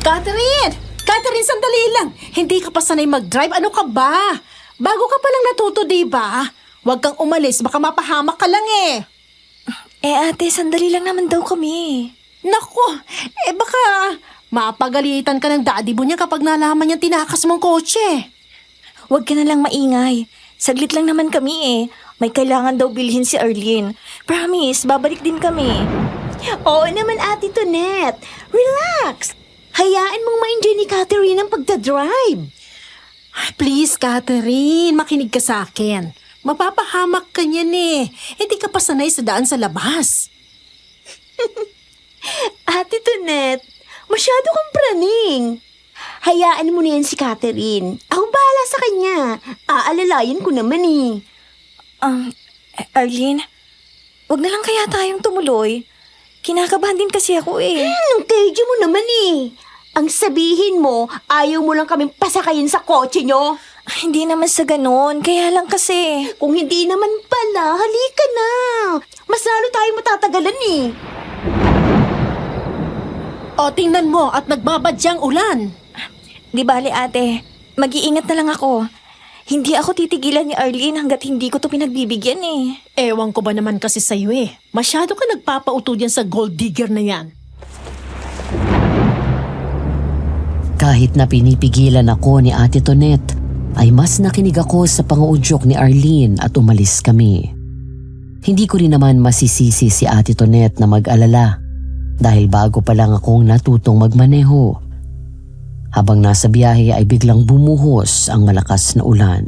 Catherine! Catherine, sandali lang. Hindi ka pa sanay mag-drive. Ano ka ba? Bago ka pa lang natuto, diba? Huwag kang umalis. Baka mapahamak ka lang eh. Ate, sandali lang naman daw kami. Naku, baka mapagalitan ka ng daddy mo niya kapag nalaman niyang tinakas mong kotse. Huwag ka na lang maingay. Saglit lang naman kami eh. May kailangan daw bilhin si Arlene. Promise, babalik din kami. Oo naman, Ate Tonette. Relax. Hayaan mong ma-enjoy ni Catherine ang pagdadrive. Ay, please, Catherine, makinig ka sa akin. Mapapahamak ka niyan eh. Hindi ka pa sanay sa daan sa labas. Ate Tonette, masyado kang praning. Hayaan mo na yan si Catherine. Ako bahala sa kanya. Aalalayan ko naman eh. Arlene, wag na lang kaya tayong tumuloy. Kinakabahan din kasi ako eh. Ang kaya mo naman eh. Ang sabihin mo, ayaw mo lang kaming pasakayin sa kotse nyo. Hindi naman sa ganun. Kaya lang kasi. Kung hindi naman pala, halika na. Mas lalo tayong matatagalan eh. O, tingnan mo at nagbabadyang ulan. Di bale ate, mag-iingat na lang ako. Hindi ako titigilan ni Arlene hanggat hindi ko to pinagbibigyan eh. Ewan ko ba naman kasi sa'yo eh. Masyado ka nagpapauto dyan sa gold digger na yan. Kahit na pinipigilan ako ni Ate Tonette, ay mas nakinig ako sa pangaudyok ni Arlene at umalis kami. Hindi ko rin naman masisisi si Ate Tonette na mag-alala dahil bago pa lang akong natutong magmaneho. Habang nasa biyahe ay biglang bumuhos ang malakas na ulan.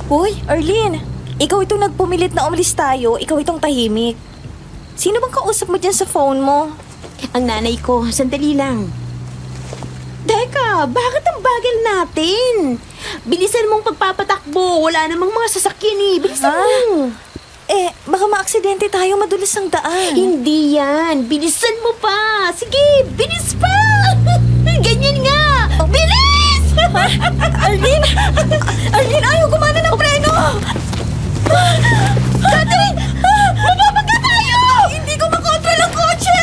Uy, Arlene, ikaw itong nagpumilit na umalis tayo, ikaw itong tahimik. Sino bang kausap mo dyan sa phone mo? Ang nanay ko, sandali lang. Teka, bakit ang bagal natin? Bilisan mong pagpapatakbo. Wala namang mga sasakyan eh. Bilisan mo. Baka maaksidente tayo, madulas ang daan. Hindi yan. Bilisan mo pa. Sige, bilis pa. Ganyan nga. Bilis! Arlene! Arlene, ayaw gumana ng preno! Catherine! Mababangga tayo! Hindi ko makontrol ang kotse!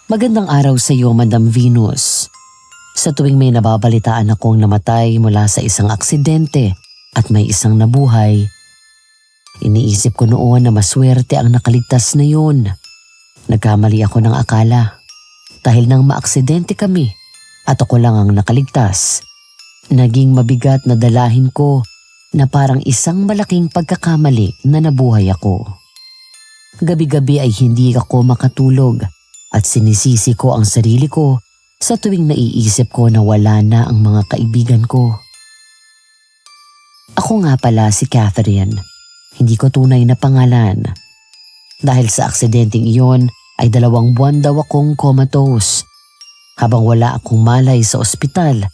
Magandang araw sa iyo, Madam Venus. Sa tuwing may nababalitaan akong namatay mula sa isang aksidente at may isang nabuhay, iniisip ko noon na maswerte ang nakaligtas na yun. Nagkamali ako ng akala. Dahil nang maaksidente kami at ako lang ang nakaligtas, naging mabigat na dalahin ko na parang isang malaking pagkakamali na nabuhay ako. Gabi-gabi ay hindi ako makatulog at sinisisi ko ang sarili ko sa tuwing naiisip ko na wala na ang mga kaibigan ko. Ako nga pala si Catherine, hindi ko tunay na pangalan. Dahil sa aksidenteng iyon ay 2 buwan daw akong comatose. Habang wala akong malay sa ospital,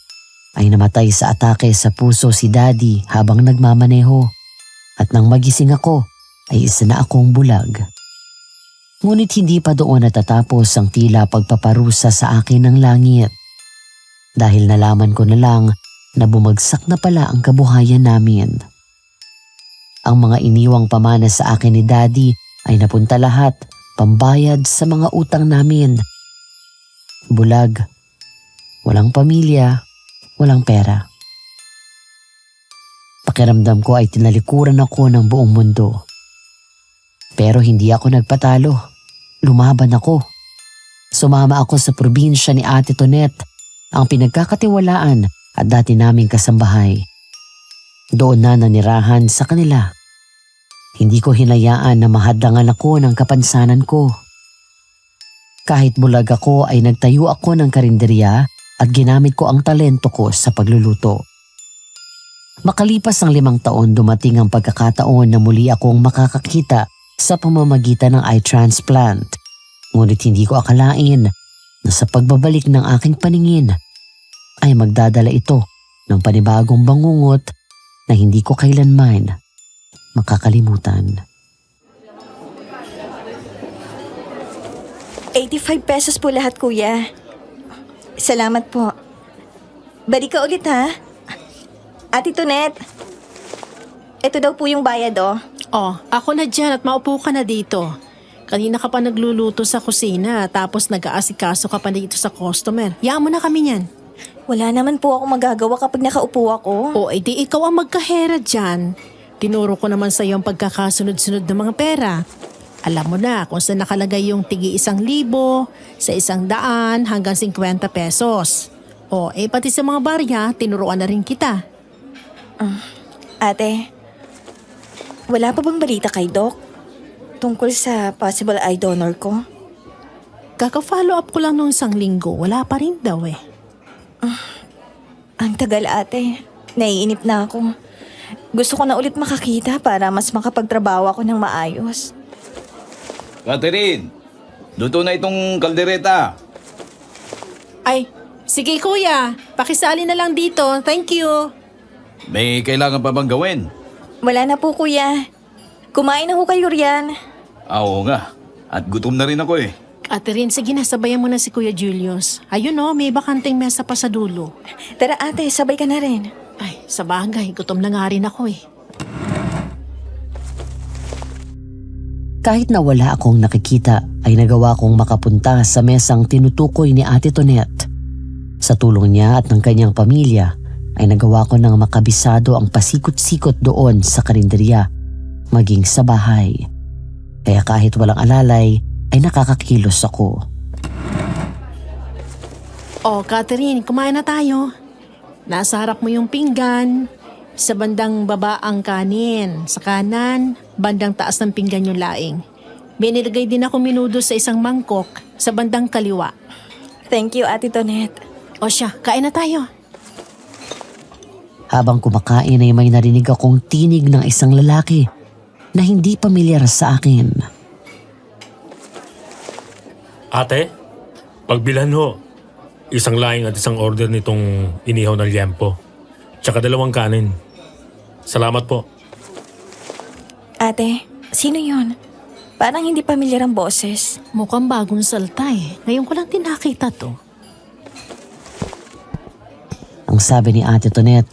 ay namatay sa atake sa puso si Daddy habang nagmamaneho. At nang magising ako, ay isa na akong bulag. Ngunit hindi pa doon natatapos ang tila pagpaparusa sa akin ng langit. Dahil nalaman ko na lang na bumagsak na pala ang kabuhayan namin. Ang mga iniwang pamana sa akin ni Daddy ay napunta lahat pambayad sa mga utang namin. Bulag, walang pamilya, walang pera. Pakiramdam ko ay tinalikuran ako ng buong mundo. Pero hindi ako nagpatalo. Lumaban ako. Sumama ako sa probinsya ni Ate Tonette, ang pinagkakatiwalaan at dati naming kasambahay. Doon na nanirahan sa kanila. Hindi ko hinayaan na mahadlangan ako ng kapansanan ko. Kahit bulag ako ay nagtayo ako ng karinderya at ginamit ko ang talento ko sa pagluluto. Makalipas ang 5 taon dumating ang pagkakataon na muli akong makakakita sa pamamagitan ng eye transplant. Ngunit hindi ko akalain na sa pagbabalik ng aking paningin ay magdadala ito ng panibagong bangungot na hindi ko kailanman makakalimutan. 85 pesos po lahat, kuya. Salamat po. Balik ka ulit, ha? Ate Tonet, ito daw po yung bayad, oh. Oh, ako na dyan at maupo ka na dito. Kanina ka pa nagluluto sa kusina tapos nag-aasikaso ka pa dito sa customer. Yaan mo na kami niyan. Wala naman po ako magagawa kapag nakaupo ako. O, edi ikaw ang magkahera dyan. Tinuro ko naman sa iyo ang pagkakasunod-sunod ng mga pera. Alam mo na kung saan nakalagay yung tigi 1,000, sa 100 hanggang 50 pesos. O, pati sa mga barya, tinuruan na rin kita. Ate, wala pa bang balita kay Doc? Tungkol sa possible eye donor ko? Kaka-follow up ko lang nung 1 linggo, wala pa rin daw eh. Ang tagal, ate. Naiinip na ako. Gusto ko na ulit makakita para mas makapagtrabaho ako ng maayos. Catherine, luto na itong kaldereta. Ay, sige kuya, pakisali na lang dito, thank you. May kailangan pa bang gawin? Wala na po, kuya. Kumain na ho kayo riyan. Oo nga. At gutom na rin ako eh. Catherine, sige na, sabayan mo na si Kuya Julius. Ayun oh, may bakanteng mesa pa sa dulo. Tara ate, sabay ka na rin. Ay, sa bagay, gutom na nga rin ako eh. Kahit na wala akong nakikita, ay nagawa kong makapunta sa mesang tinutukoy ni Ate Tonet. Sa tulong niya at ng kanyang pamilya, ay nagawa ko ng makabisado ang pasikot-sikot doon sa karinderya, maging sa bahay. Kaya kahit walang alalay, ay nakakakilos ako. Oh, Catherine, kumain na tayo. Nasa harap mo yung pinggan. Sa bandang baba ang kanin. Sa kanan, bandang taas ng pinggan yung laing. May nilagay din ako minudo sa isang mangkok sa bandang kaliwa. Thank you, Ate Tonet. O siya, kain na tayo. Habang kumakain ay may narinig akong tinig ng isang lalaki na hindi pamilyar sa akin. Ate, pagbilhan ho. Isang laing at isang order nitong inihaw na liempo. Tsaka 2 kanin. Salamat po. Ate, sino yun? Parang hindi pamilyar ang boses. Mukhang bagong salta eh. Ngayon ko lang din nakita to. Ang sabi ni Ate Tonet,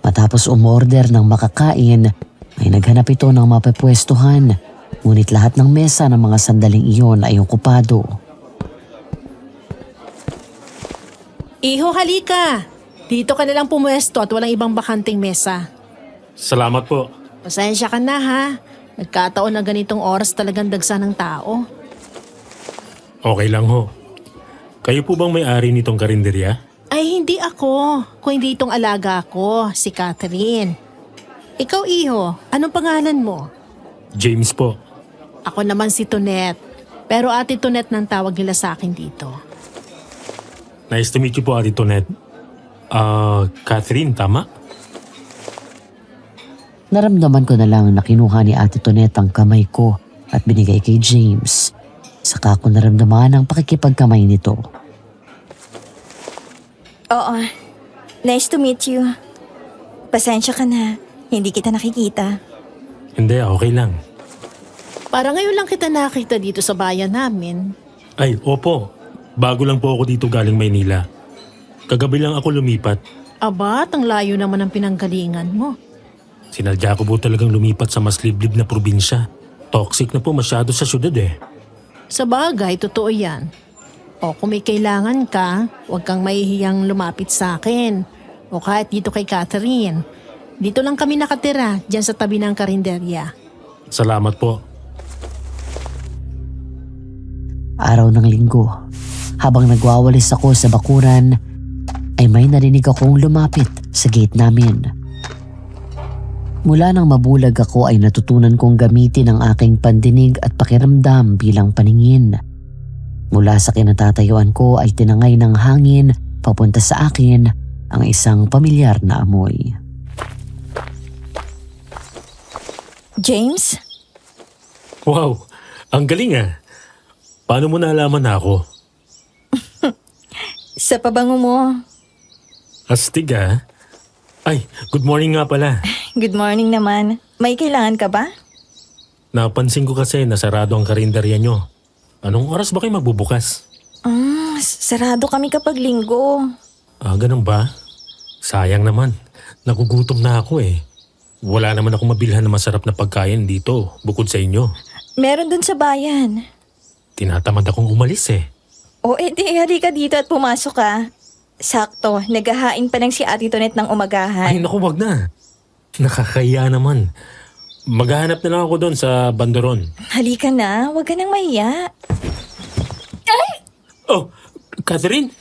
matapos umorder ng makakain, ay naghanap ito ng mapepwestuhan. Ngunit lahat ng mesa ng mga sandaling iyon ay okupado. Iho, halika! Dito ka nalang pumuesto at walang ibang bakanting mesa. Salamat po. Pasensya ka na ha. Nagkataon na ganitong oras talagang dagsa ng tao. Okay lang ho. Kayo po bang may-ari nitong karinderya? Ay, hindi ako. Kung hindi itong alaga ko, si Catherine. Ikaw, Iho, anong pangalan mo? James po. Ako naman si Tonet. Pero Ate Tonet nang tawag nila sa akin dito. Nice to meet you po, Ate Tonet. Catherine, tama? Naramdaman ko na lang na kinuha ni Ate Tonet ang kamay ko at binigay kay James. Saka ko naramdaman ang pakikipagkamay nito. Oo, nice to meet you. Pasensya ka na, hindi kita nakikita. Hindi, okay lang. Para ngayon lang kita nakita dito sa bayan namin. Ay, opo. Bago lang po ako dito galing Maynila. Kagabi lang ako lumipat. Aba, ang layo naman ang pinanggalingan mo. Sinadya ko po talagang lumipat sa mas liblib na probinsya. Toxic na po masyado sa syudad eh. Sa bagay, totoo yan. O kung may kailangan ka, huwag kang mahihiyang lumapit sa akin. O kahit dito kay Catherine. Dito lang kami nakatira, dyan sa tabi ng karinderya. Salamat po. Araw ng linggo, habang nagwawalis ako sa bakuran, ay may narinig akong lumapit sa gate namin. Mula nang mabulag ako ay natutunan kong gamitin ang aking pandinig at pakiramdam bilang paningin. Mula sa kinatatayuan ko ay tinangay ng hangin papunta sa akin ang isang pamilyar na amoy. James? Wow, ang galing ah. Paano mo naalaman na ako? Sa pabango mo. Astig ah. Ay, good morning nga pala. Good morning naman. May kailangan ka ba? Napansin ko kasi na sarado ang karinderya nyo. Anong oras ba kayo magbubukas? Sarado kami kapag linggo. Ah, ganun ba? Sayang naman. nagugutom na ako eh. Wala naman akong mabilhan na masarap na pagkain dito bukod sa inyo. Meron dun sa bayan. Tinatamad akong umalis eh. O edi, halika dito at pumasok ka. Sakto, naghahain pa ng si Ate Tonet ng umagahan. Ay naku, wag na. Nakakaya naman. Maghahanap na lang ako doon sa bandoron. Halika na, huwag ka nang mahiya. Oh, Catherine!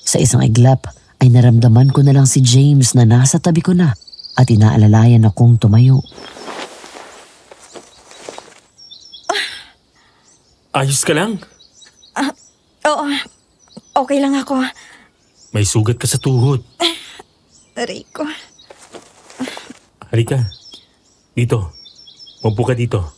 Sa isang iglap ay naramdaman ko na lang si James na nasa tabi ko na at inaalalayan akong tumayo. Ayos ka lang? Oo, okay lang ako. May sugat ka sa tuhod. Aray ko. Halika. Dito. Upo ka dito.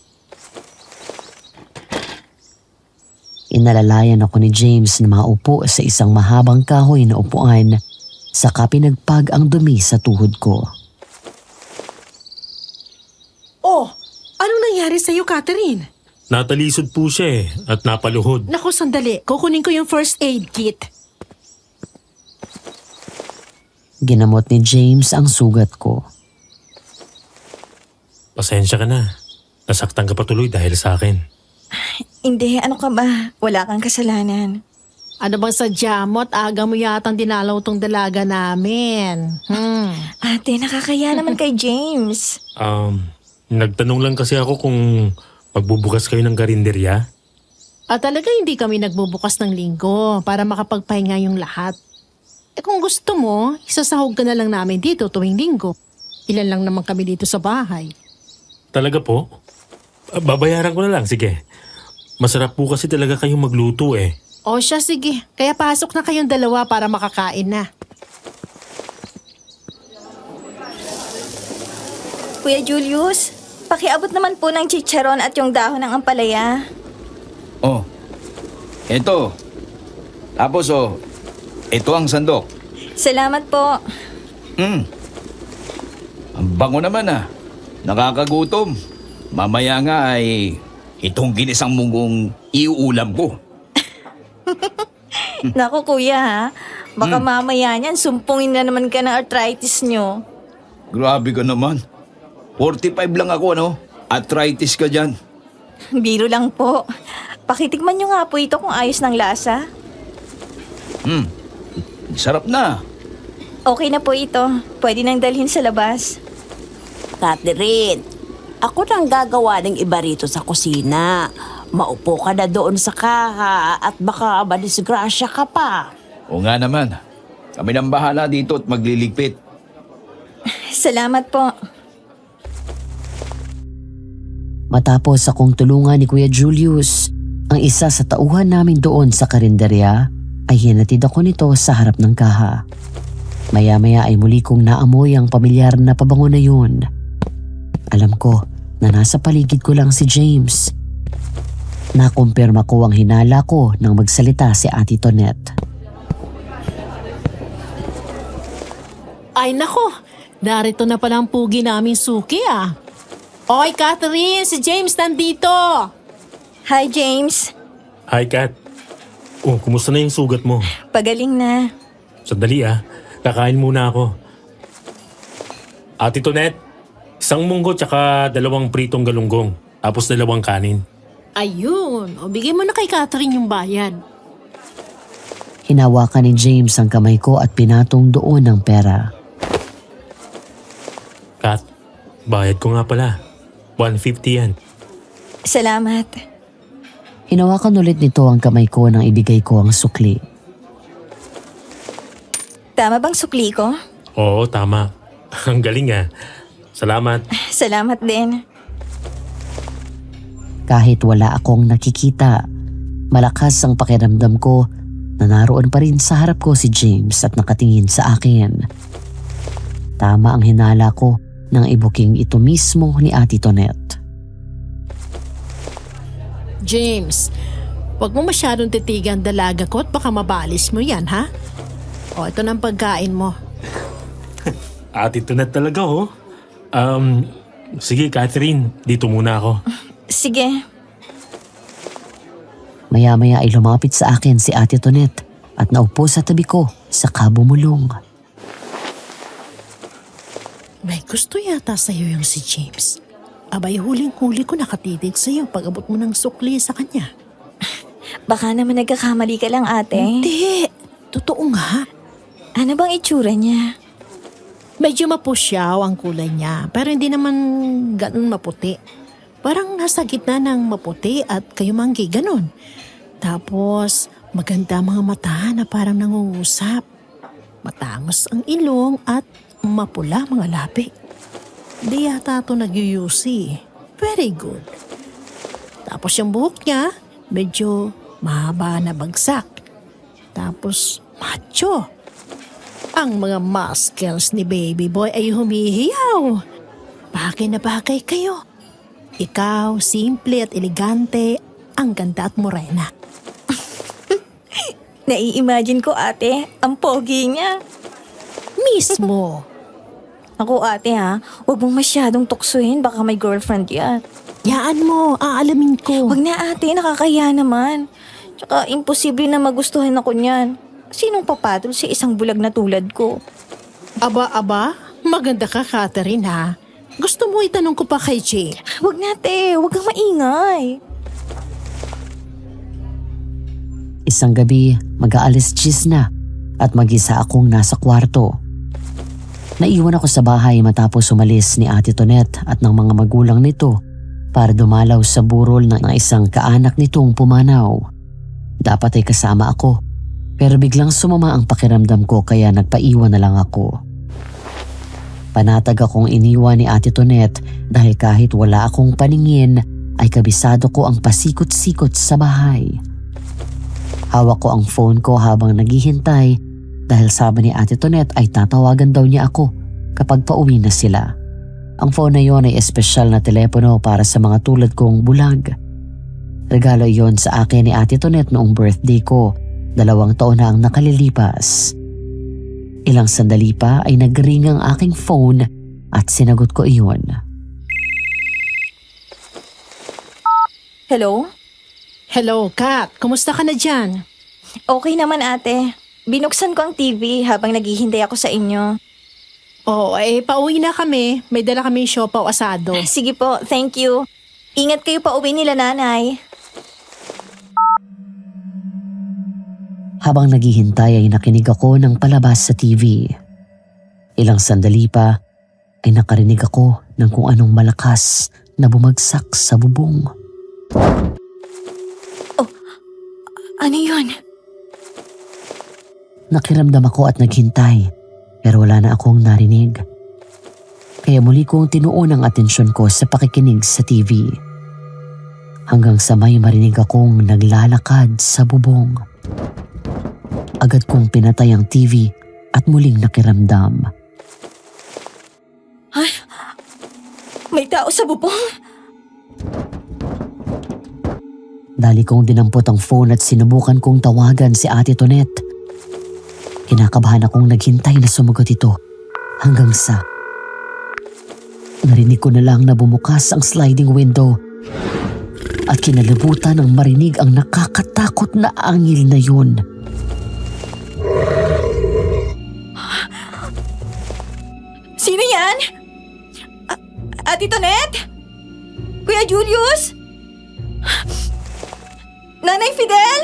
Inalalayan ako ni James na maupo sa isang mahabang kahoy na upuan, saka pinagpag ang dumi sa tuhod ko. Oh, anong nangyari sa'yo, Catherine? Natalisod po siya eh at napaluhod. Naku, sandali. Kukunin ko yung first aid kit. Ginamot ni James ang sugat ko. Pasensya ka na. Nasaktan ka patuloy dahil sa akin. Hindi, ano ka ba? Wala kang kasalanan. Ano bang sadya mo at aga mo yatang dinalaw tong dalaga namin? Ate, nakakaya naman kay James. Nagtanong lang kasi ako kung magbubukas kayo ng karinderya. At talaga hindi kami nagbubukas ng linggo para makapagpahinga yung lahat. Eh kung gusto mo, isasahog ka na lang namin dito tuwing linggo. Ilan lang naman kami dito sa bahay. Talaga po? Babayaran ko na lang, sige. Masarap po kasi talaga kayong magluto eh. O siya, sige. Kaya pasok na kayong dalawa para makakain na. Kuya Julius, pakiabot naman po ng chicharon at yung dahon ng ampalaya. Oh, eto. Tapos ito ang sandok. Salamat po. Ang bango naman Nakakagutom. Mamaya nga ay itong ginisang munggong iuulam ko. Naku kuya ha, baka mamaya niyan sumpungin na naman ka ng arthritis nyo. Grabe ka naman. 45 lang ako, Arthritis ka dyan. Biro lang po. Pakitikman nyo nga po ito kung ayos ng lasa. Sarap na. Okay na po ito. Pwede nang dalhin sa labas. Catherine, ako nang gagawa ng iba rito sa kusina. Maupo ka na doon sa kaha at baka madisgrasya ka pa. O nga naman. Kami nang bahala dito at magliligpit. Salamat po. Matapos akong tulungan ni Kuya Julius, ang isa sa tauhan namin doon sa karinderya, ay hinatid ako nito sa harap ng kaha. Maya-maya ay muli kong naamoy ang pamilyar na pabango na yun. Alam ko na nasa paligid ko lang si James. Nakumpirma ko ang hinala ko nang magsalita si Ate Tonet. Ay nako, narito na pala ang pugi naming suki Oy, Catherine, si James nandito. Hi James. Hi, Kat. Oh, kumusta na yung sugat mo? Pagaling na. Sandali kakain muna ako. Ate Tonet, isang munggo tsaka 2 pritong galunggong, tapos 2 kanin. Ayun, o bigay mo na kay Catherine yung bayad. Hinawakan ni James ang kamay ko at pinatong doon ang pera. Kat, bayad ko nga pala. 150 yan. Salamat. Hinawakan ulit nito ang kamay ko nang ibigay ko ang sukli. Tama bang sukli ko? Oo, tama. Ang galing Salamat. Salamat din. Kahit wala akong nakikita, malakas ang pakiramdam ko na naroon pa rin sa harap ko si James at nakatingin sa akin. Tama ang hinala ko nang ibuking ito mismo ni Ate Tonet. James, wag mo masyadong titigan dalaga ko at baka mabalis mo yan, ha? O, ito ng pagkain mo. Ate Tonet talaga sige Catherine, dito muna ako. Sige. Maya-maya ay lumapit sa akin si Ate Tonet at naupo sa tabi ko sa kabumulong. Gusto yata sa'yo yung si James. Abay, huling-huli ko nakatitig sa'yo pag abot mo ng sukli sa kanya. Baka naman nagkakamali ka lang, ate. Hindi, totoo nga. Ano bang itsura niya? Medyo mapusyaw ang kulay niya, pero hindi naman ganun maputi. Parang nasa gitna ng maputi at kayumanggi, ganun. Tapos, maganda mga mata na parang nangungusap. Matangos ang ilong at mapula mga labi. Di yata ito nag-UC. Very good. Tapos yung buhok niya, medyo mahaba na bagsak. Tapos macho. Ang mga muscles ni baby boy ay humihiyaw. Bagay na bagay kayo. Ikaw, simple at elegante, ang ganda at morena. Nai-imagine ko, ate, ang pogi niya. Mismo. Ako, ate, huwag mong masyadong tuksuhin, baka may girlfriend yan. Yaan mo, aalamin ko. Wag na, ate, nakakaya naman. Tsaka imposible na magustuhan ako niyan. Sinong papatol sa isang bulag na tulad ko? Aba, maganda ka, Catherine, ha? Gusto mo itanong ko pa kay Jay? Wag na, ate, wag kang maingay. Isang gabi, mag-aalis 10 na at mag-isa akong nasa kwarto. Naiwan ako sa bahay matapos umalis ni Ate Tonette at ng mga magulang nito para dumalaw sa burol ng isang kaanak nitong pumanaw. Dapat ay kasama ako, pero biglang sumama ang pakiramdam ko kaya nagpaiwan na lang ako. Panatag akong iniwan ni Ate Tonette dahil kahit wala akong paningin ay kabisado ko ang pasikot-sikot sa bahay. Hawak ko ang phone ko habang naghihintay dahil sabi ni Ate Tonette ay tatawagan daw niya ako kapag pauwi na sila. Ang phone na yon ay espesyal na telepono para sa mga tulad kong bulag. Regalo yon sa akin ni Ate Tonette noong birthday ko, 2 taon na ang nakalilipas. Ilang sandali pa ay nagring ang aking phone at sinagot ko iyon. Hello? Hello, Kat. Kumusta ka na dyan? Okay naman, ate. Binuksan ko ang TV habang naghihintay ako sa inyo. Oo, pauwi na kami. May dala kami siopaw asado. Sige po, thank you. Ingat kayo pa uwi nila, nanay. Habang naghihintay ay nakinig ako ng palabas sa TV. Ilang sandali pa ay nakarinig ako ng kung anong malakas na bumagsak sa bubong. Ano yun? Nakiramdam ako at naghintay pero wala na akong narinig. Kaya muli kong tinuon ang atensyon ko sa pakikinig sa TV. Hanggang sa may marinig akong naglalakad sa bubong. Agad kong pinatay ang TV at muling nakiramdam. May tao sa bubong? Dali kong dinampot ang phone at sinubukan kong tawagan si Ate Tonette. Kinakabahan akong naghintay na sumagot ito hanggang sa narinig ko na lang na bumukas ang sliding window at kinalibutan ng marinig ang nakakatakot na angil na yun. Sino yan? Ate Tonette? Kuya Julius? Nanay Fidel?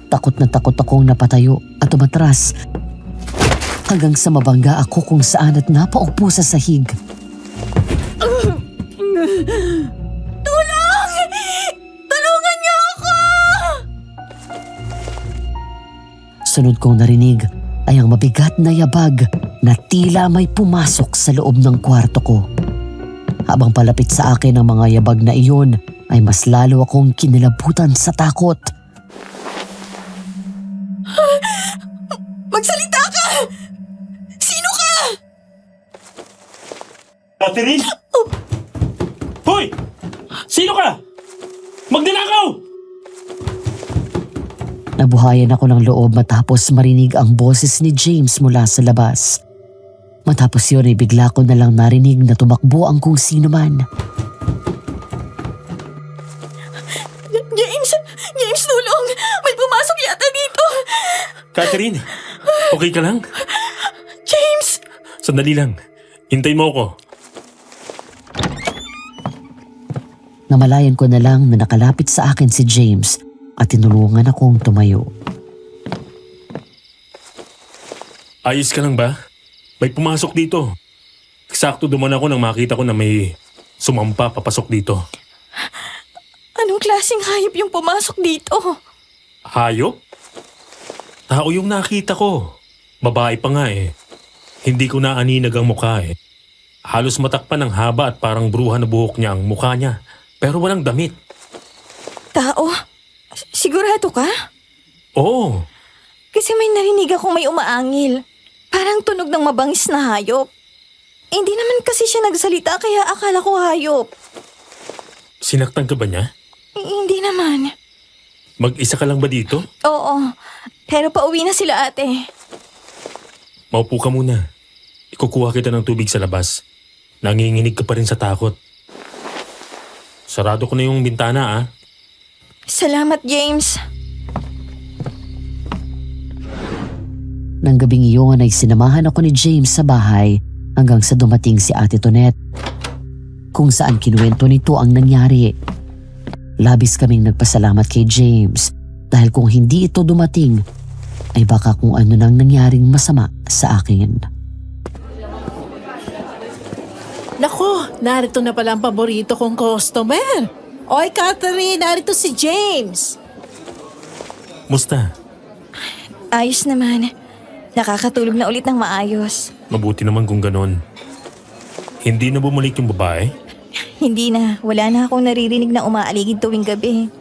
Takot na takot akong napatayo at umatras hanggang sa mabangga ako kung saan at napaupo sa sahig. Tulong! Tulungan niyo ako! Sunod kong narinig ay ang mabigat na yabag na tila may pumasok sa loob ng kwarto ko. Habang palapit sa akin ang mga yabag na iyon, ay mas lalo akong kinilabutan sa takot. Magsalita ka! Sino ka? Catherine? Hoy! Sino ka? Magnanakaw! Nabuhayan ako ng loob matapos marinig ang boses ni James mula sa labas. Matapos yun ay bigla ko na lang narinig na tumakbo ang kung sino man. James, tulong! May pumasok yata dito! Catherine, okay ka lang? James! Sandali lang. Hintay mo ako. Namalayan ko na lang na nakalapit sa akin si James at tinulungan akong tumayo. Ayos ka lang ba? May pumasok dito. Eksakto duman ako nang makita ko na may sumampa papasok dito. Anong klaseng hayop yung pumasok dito? Hayop? Tao yung nakita ko. Babae pa nga eh. Hindi ko naaninag ang mukha eh. Halos matakpan ng haba at parang bruha na buhok niya ang mukha niya. Pero walang damit. Tao? Sigurado ka? Oo. Kasi may narinig akong may umaangil. Parang tunog ng mabangis na hayop. Hindi naman kasi siya nagsalita kaya akala ko hayop. Sinaktan ka ba niya? Hindi naman. Mag-isa ka lang ba dito? Oo. Pero pauwi na sila ate. Maupo ka muna. Ikukuha kita ng tubig sa labas. Nanginginig ka pa rin sa takot. Sarado ko na yung bintana ah. Salamat, James. Nang gabing iyon ay sinamahan ako ni James sa bahay hanggang sa dumating si Ate Tonette, kung saan kinuwento nito ang nangyari. Labis kaming nagpasalamat kay James dahil kung hindi ito dumating ay baka kung ano nang nangyaring masama sa akin. Nako, narito na pala ang paborito kong customer. Oy, Catherine, narito si James. Musta? Ayos naman. Nakakatulog na ulit ng maayos. Mabuti naman kung ganon. Hindi na bumalik yung babae? Hindi na. Wala na akong naririnig na umaaligid tuwing gabi.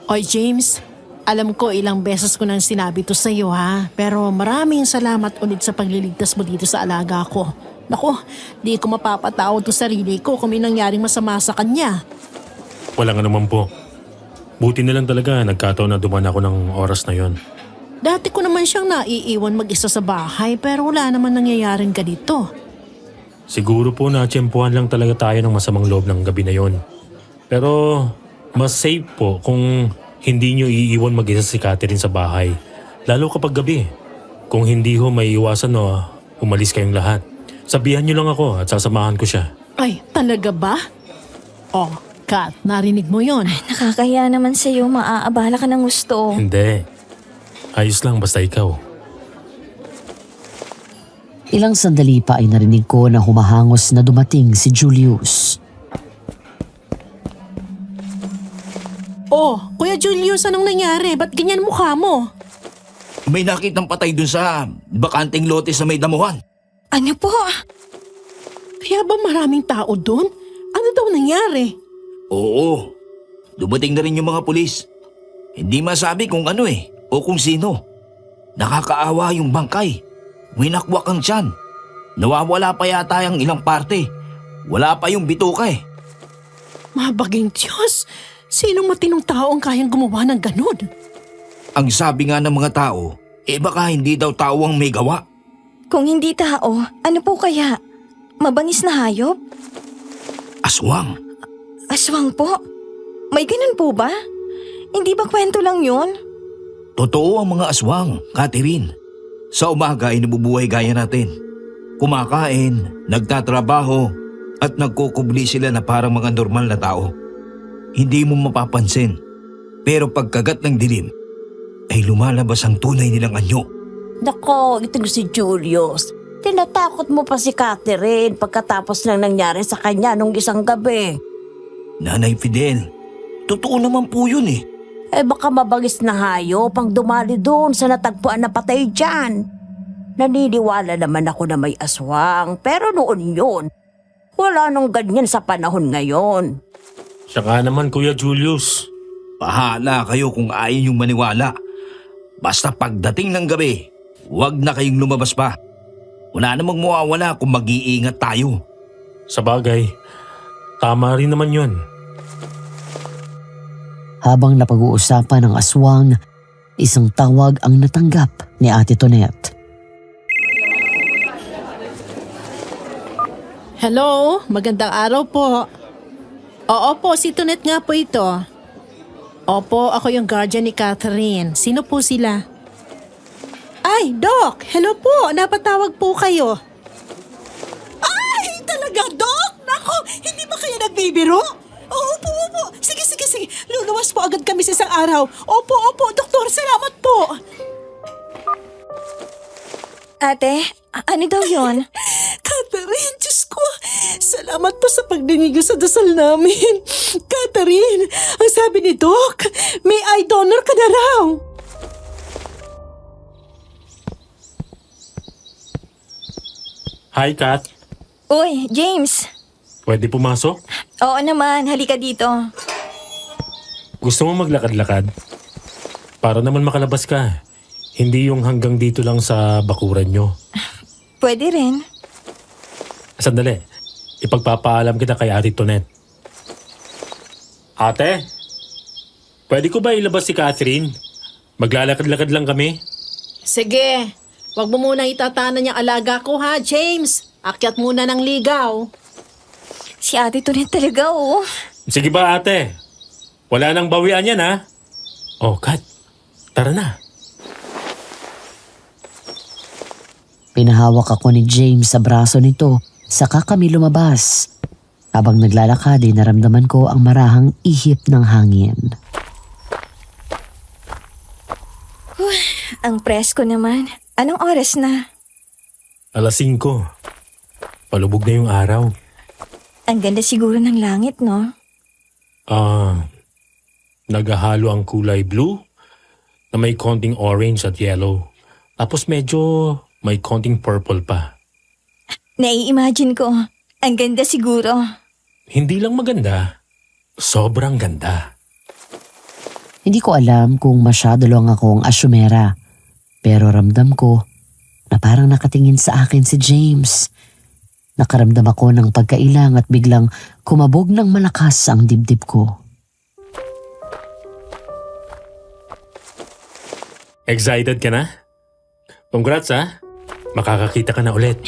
Oy, James, alam ko ilang beses ko nang sinabi to sa iyo ha. Pero maraming salamat ulit sa pagliligtas mo dito sa alaga ko. Nako, di ko mapapatawad to sarili ko kung may nangyaring masama sa kanya. Wala nga naman po. Buti na lang talaga nagkataon na duman ako ng oras na yon. Dati ko naman siyang naiiwan mag-isa sa bahay pero wala naman nangyayaring ganito. Siguro po na tiyempuhan lang talaga tayo ng masamang loob ng gabi na yon. Pero mas safe po kung hindi nyo iiwan mag-isa si Catherine sa bahay. Lalo kapag gabi. Kung hindi ho may iwasan no, umalis kayong lahat. Sabihan nyo lang ako at sasamahan ko siya. Ay, talaga ba? Oh, Kat, narinig mo yon. Nakakaya naman sa'yo. Maaabala ka ng gusto. Hindi. Ayos lang basta ikaw. Ilang sandali pa ay narinig ko na humahangos na dumating si Julius. Oh, Kuya Julius, anong nangyari? Ba't ganyan mukha mo? May nakitang patay dun sa bakanting lote sa may damuhan. Ano po? Kaya ba maraming tao doon? Ano daw nangyari? Oo. Dumating na rin yung mga pulis. Hindi masabi kung ano o kung sino. Nakakaawa yung bangkay. Winakwak ang tiyan. Nawawala pa yata yung ilang parte. Wala pa yung bituka Mabaging Diyos, sinong matinong tao ang kayang gumawa ng ganun? Ang sabi nga ng mga tao, baka hindi daw tao ang may gawa. Kung hindi tao, ano po kaya? Mabangis na hayop? Aswang. Aswang po? May ganun po ba? Hindi ba kwento lang yun? Totoo ang mga aswang, Catherine. Sa umaga ay nabubuhay gaya natin. Kumakain, nagtatrabaho, at nagkukubli sila na parang mga normal na tao. Hindi mo mapapansin. Pero pagkagat ng dilim, ay lumalabas ang tunay nilang anyo. Nako, itong si Julius. Tinatakot mo pa si Catherine pagkatapos ng nangyari sa kanya nung isang gabi. Nanay Fidel, totoo naman po yun Baka mabangis na hayop ang dumali doon sa natagpuan na patay dyan. Naniniwala naman ako na may aswang, pero noon yun. Wala nang ganyan sa panahon ngayon. Siya nga naman Kuya Julius. Bahala kayo kung ayaw yung maniwala. Basta pagdating ng gabi, huwag na kayong lumabas pa. Wala namang mawawala kung mag-iingat tayo. Sa bagay, tama rin naman yun. Habang napag-uusapan ng aswang, isang tawag ang natanggap ni Ate Tonette. Hello, magandang araw po. Oo po, si Tonette nga po ito. Opo, ako yung guardian ni Catherine. Sino po sila? Ay, Doc! Hello po! Napatawag po kayo. Nagbibiro? Opo. Sige. Luluwas po agad kami sa isang araw. Opo, doktor. Salamat po. Ate, ano daw yon? Catherine, Diyos ko. Salamat po sa pagdinig sa dasal namin. Catherine, ang sabi ni Doc, may eye donor ka na raw. Hi, Kat. Uy, James. Pwede pumasok? Oo naman, halika dito. Gusto mo maglakad-lakad? Para naman makalabas ka. Hindi yung hanggang dito lang sa bakuran nyo. Pwede rin. Sandali. Ipagpapaalam kita kay Ate Tonet. Ate? Pwede ko ba ilabas si Catherine? Maglalakad-lakad lang kami. Sige, wag mo muna itatanan niyang alaga ko ha, James. Akyat muna ng ligaw. Si Ate Tonet talaga, oh. Sige ba, ate? Wala nang bawian yan, ha? Oh, Kat. Tara na. Pinahawak ako ni James sa braso nito, saka kami lumabas. Habang naglalakad ay naramdaman ko ang marahang ihip ng hangin. Ang presko naman. Anong oras na? 5:00. Palubog na yung araw. Ang ganda siguro ng langit, no? Naghahalo ang kulay blue na may konting orange at yellow. Tapos medyo may konting purple pa. Nai-imagine ko. Ang ganda siguro. Hindi lang maganda, sobrang ganda. Hindi ko alam kung masyado lang akong asyumera, pero ramdam ko na parang nakatingin sa akin si James. Nakaramdam ako ng pagkailang at biglang kumabog ng malakas ang dibdib ko. Excited ka na? Congrats, ha? Makakakita ka na ulit.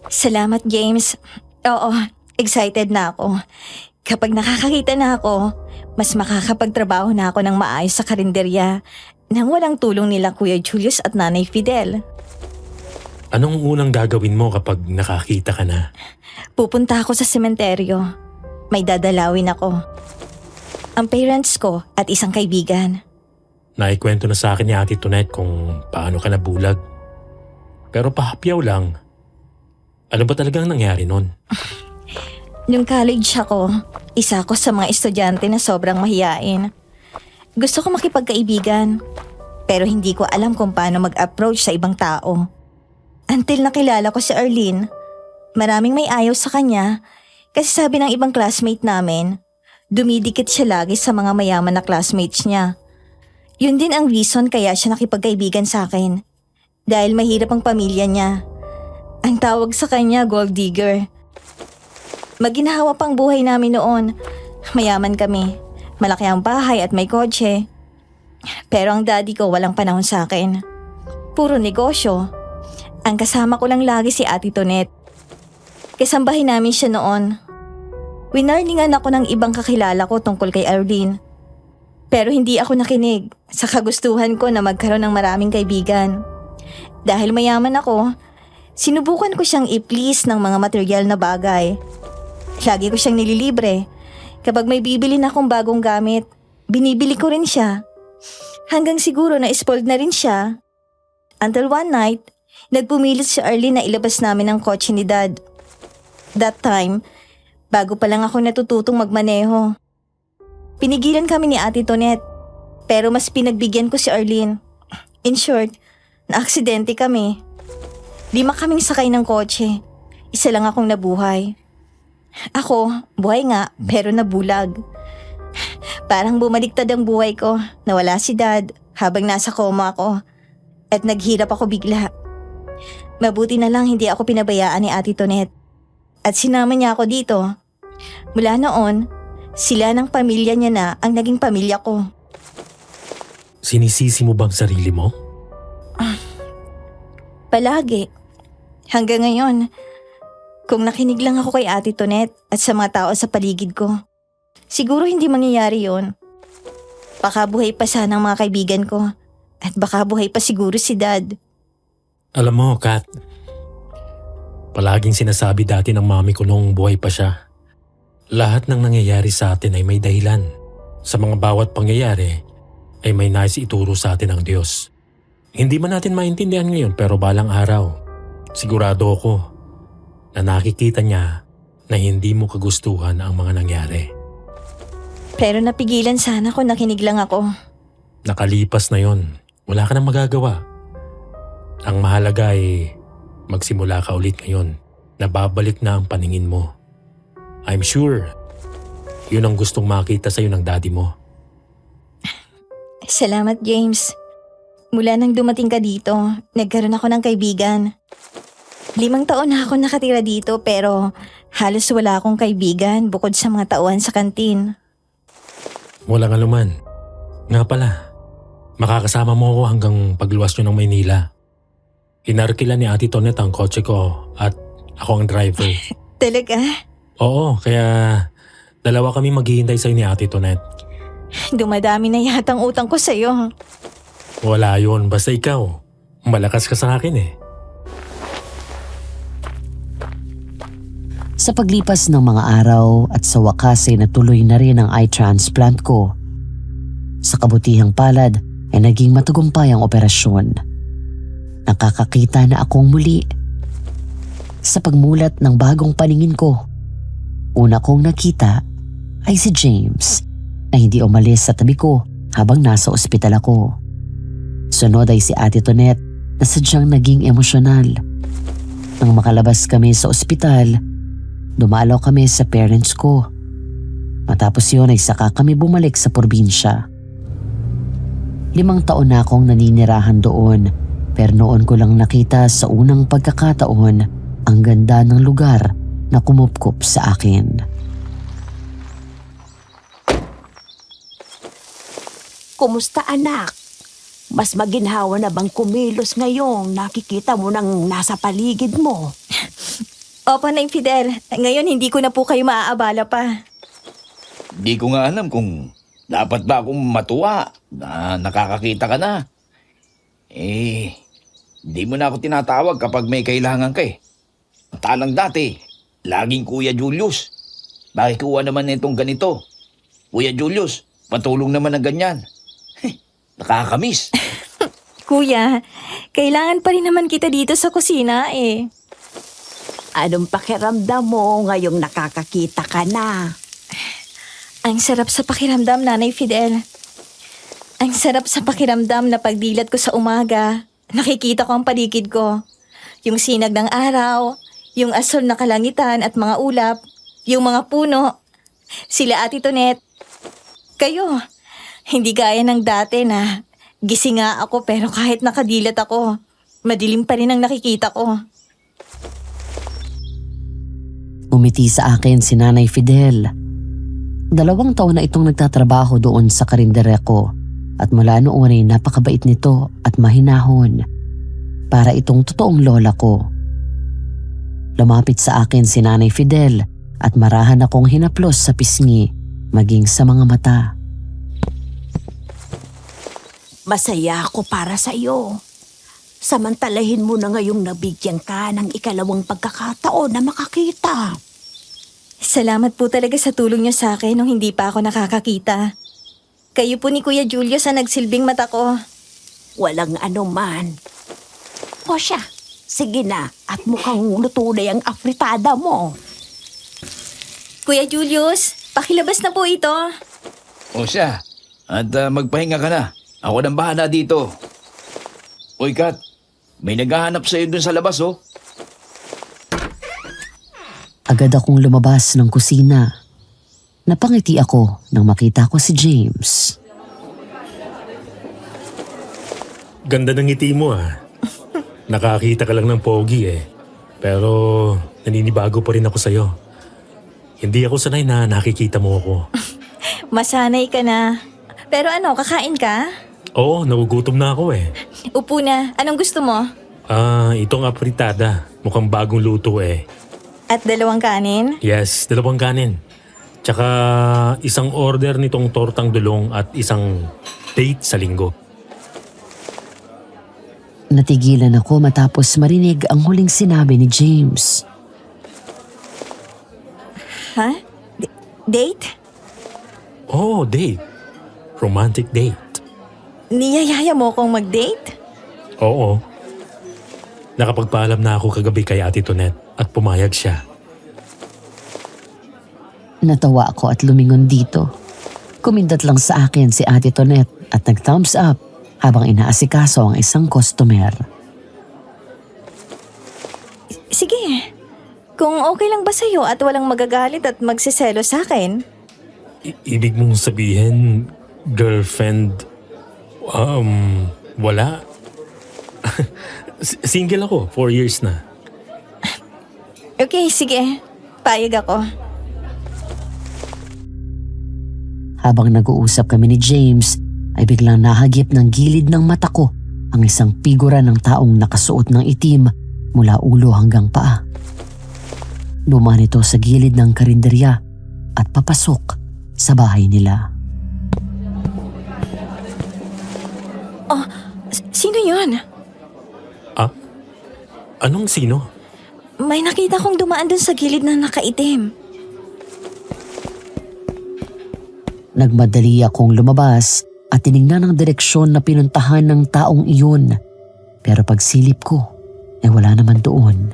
Salamat, James. Oo, excited na ako. Kapag nakakakita na ako, mas makakapagtrabaho na ako ng maayos sa karinderya nang walang tulong nila Kuya Julius at Nanay Fidel. Anong unang gagawin mo kapag nakakita ka na? Pupunta ako sa sementeryo. May dadalawin ako. Ang parents ko at isang kaibigan. Naikwento na sa akin ni Ate Tonet kung paano ka nabulag. Pero pahapyaw lang. Ano ba talagang nangyari nun? Nung college ako, isa ako sa mga estudyante na sobrang mahiyain. Gusto ko makipagkaibigan, pero hindi ko alam kung paano mag-approach sa ibang tao. Until nakilala ko si Arlene, maraming may ayaw sa kanya kasi sabi ng ibang classmate namin, dumidikit siya lagi sa mga mayaman na classmates niya. Yun din ang reason kaya siya nakipagkaibigan sa akin. Dahil mahirap ang pamilya niya. Ang tawag sa kanya, gold digger. Maginhawa pang buhay namin noon. Mayaman kami. Malaki ang bahay at may kotse. Pero ang daddy ko walang panahon sa akin. Puro negosyo. Ang kasama ko lang lagi si Ate Tonet. Kasambahin namin siya noon. Winarningan ako ng ibang kakilala ko tungkol kay Arlene. Pero hindi ako nakinig sa kagustuhan ko na magkaroon ng maraming kaibigan. Dahil mayaman ako, sinubukan ko siyang i-please ng mga material na bagay. Lagi ko siyang nililibre. Kapag may bibili na akong bagong gamit, binibili ko rin siya. Hanggang siguro na spoiled na rin siya. Until one night, nagpumilit si Arlene na ilabas namin ang kotse ni Dad. That time, bago pa lang ako natututong magmaneho. Pinigilan kami ni Ate Tonet, pero mas pinagbigyan ko si Arlene. In short, na-aksidente kami. 5 kaming sakay ng kotse. Isa lang akong nabuhay. Ako, buhay nga, pero nabulag. Parang bumaliktad ang buhay ko. Nawala si Dad habang nasa koma ako. At naghirap ako bigla. Mabuti na lang hindi ako pinabayaan ni Ate Tonet. At sinama niya ako dito. Mula noon, sila ng pamilya niya na ang naging pamilya ko. Sinisisi mo bang sarili mo? Palagi. Hanggang ngayon, kung nakinig lang ako kay Ate Tonet at sa mga tao sa paligid ko, siguro hindi mangyayari yon. Baka buhay pa sana ang mga kaibigan ko at baka buhay pa siguro si Dad. Alam mo, Kat, palaging sinasabi dati ng mami ko nung buhay pa siya. Lahat ng nangyayari sa atin ay may dahilan. Sa mga bawat pangyayari ay may nais ituro sa atin ang Diyos. Hindi man natin maintindihan ngayon pero balang araw, sigurado ako na nakikita niya na hindi mo kagustuhan ang mga nangyari. Pero napigilan sana ko, nakinig lang ako. Nakalipas na yon. Wala ka nang magagawa. Ang mahalaga ay magsimula ka ulit ngayon. Nababalik na ang paningin mo. I'm sure yun ang gustong makita sa'yo ng daddy mo. Salamat, James. Mula nang dumating ka dito, nagkaroon ako ng kaibigan. 5 taon na ako nakatira dito pero halos wala akong kaibigan bukod sa mga tauhan sa kantin. Walang anuman. Nga pala, makakasama mo ako hanggang pagluwas nyo ng Maynila. Inarkila ni Ate Tonet ang kotse ko at ako ang driver. Talaga? Oo, kaya dalawa kami maghihintay sa'yo ni Ate Tonet. Dumadami na yatang utang ko sa'yo. Wala yun, basta ikaw. Malakas ka sa akin eh. Sa paglipas ng mga araw at sa wakas ay natuloy na rin ang eye transplant ko. Sa kabutihang palad ay naging matagumpay ang operasyon. Nakakakita na akong muli. Sa pagmulat ng bagong paningin ko, una kong nakita ay si James na hindi umalis sa tabi ko habang nasa ospital ako. Sunod ay si Ate Tonet na sadyang naging emosyonal. Nang makalabas kami sa ospital, dumalaw kami sa parents ko. Matapos yun ay saka kami bumalik sa probinsya. 5 taon na akong naninirahan doon, pero noon ko lang nakita sa unang pagkakataon ang ganda ng lugar na kumupkup sa akin. Kumusta anak? Mas maginhawa na bang kumilos ngayong nakikita mo nang nasa paligid mo? Opo, Nay Fidel. Ngayon hindi ko na po kayo maaabala pa. Di ko nga alam kung dapat ba akong matuwa na nakakakita ka na. Di mo na ako tinatawag kapag may kailangan ka eh. Talang dati, laging Kuya Julius. Nakikuha naman nitong ganito. Kuya Julius, patulong naman ng ganyan. Nakakamiss. Kuya, kailangan pa rin naman kita dito sa kusina eh. Anong pakiramdam mo ngayong nakakakita ka na? Ang sarap sa pakiramdam, Nanay Fidel. Ang sarap sa pakiramdam na pagdilat ko sa umaga, nakikita ko ang paligid ko. Yung sinag ng araw, yung asol na kalangitan at mga ulap, yung mga puno, sila Ate Tonet. Kayo, hindi gaya ng dati na gising nga ako pero kahit nakadilat ako, madilim pa rin ang nakikita ko. Umiti sa akin si Nanay Fidel. 2 taon na itong nagtatrabaho doon sa karindere ko at mula noon ay napakabait nito at mahinahon. Para itong totoong lola ko. Lumapit sa akin si Nanay Fidel at marahan akong hinaplos sa pisngi maging sa mga mata. Masaya ako para sa iyo. Samantalahin mo na ngayong nabigyan ka ng ikalawang pagkakataon na makakita. Salamat po talaga sa tulong niyo sa akin nung hindi pa ako nakakakita. Kayo po ni Kuya Julius ang nagsilbing mata ko. Walang anuman. O siya, sige na at mukhang luto na yung afritada mo. Kuya Julius, pakilabas na po ito. O siya, at magpahinga ka na. Ako nang bahala dito. Uy, Kat, may naghahanap sa'yo dun sa labas, oh. Agad akong lumabas ng kusina. Napangiti ako nang makita ko si James. Ganda ng ngiti mo ah. Nakakita ka lang ng pogi eh. Pero naninibago pa rin ako sa'yo. Hindi ako sanay na nakikita mo ako. Masanay ka na. Pero ano, kakain ka? Oo, nagugutom na ako eh. Upo na. Anong gusto mo? Itong apritada. Mukhang bagong luto eh. At 2 kanin? Yes, 2 kanin. Tsaka isang order nitong tortang dulong at isang date sa linggo. Natigilan ako matapos marinig ang huling sinabi ni James. Ha? Date? Oh, date. Romantic date. Niyayaya mo akong mag-date? Oo. Nakapagpaalam na ako kagabi kay Ate Tonet at pumayag siya. Natawa ako at lumingon dito. Kumindat lang sa akin si Ate Tonet at nag-thumbs up habang inaasikaso ang isang customer. Sige. Kung okay lang ba sa'yo at walang magagalit at magsiselo sa akin? Ibig mong sabihin, girlfriend, wala? Single ako, 4 years na. Okay, sige. Payag ako. Habang nag-uusap kami ni James, ay biglang nahagip ng gilid ng mata ko ang isang figura ng taong nakasuot ng itim mula ulo hanggang paa. Dumaan ito sa gilid ng karinderya at papasok sa bahay nila. Sino yun? Ah? Anong sino? May nakita kong dumaan dun sa gilid na nakaitim. Nagmadali akong lumabas at tinignan ang direksyon na pinuntahan ng taong iyon. Pero pagsilip ko, ay wala naman doon.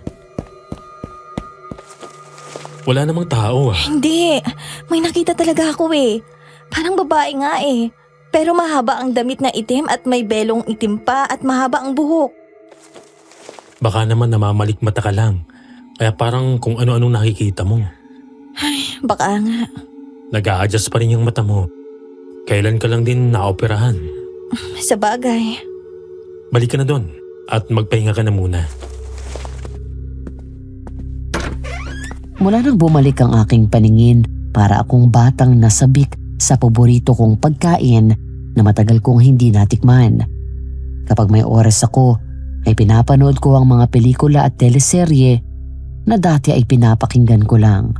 Wala namang tao ah. Hindi. May nakita talaga ako eh. Parang babae nga eh. Pero mahaba ang damit na itim at may belong itim pa at mahaba ang buhok. Baka naman namamalikmata ka lang. Kaya parang kung ano-anong nakikita mo. Ay, baka nga. Nag-a-adjust pa rin yung mata mo. Kailan ka lang din naoperahan. Sa bagay. Balik ka na doon at magpahinga ka na muna. Mula nang bumalik ang aking paningin, para akong batang nasabik sa paborito kong pagkain na matagal kong hindi natikman. Kapag may oras ako, ay pinapanood ko ang mga pelikula at teleserye na dati ay pinapakinggan ko lang.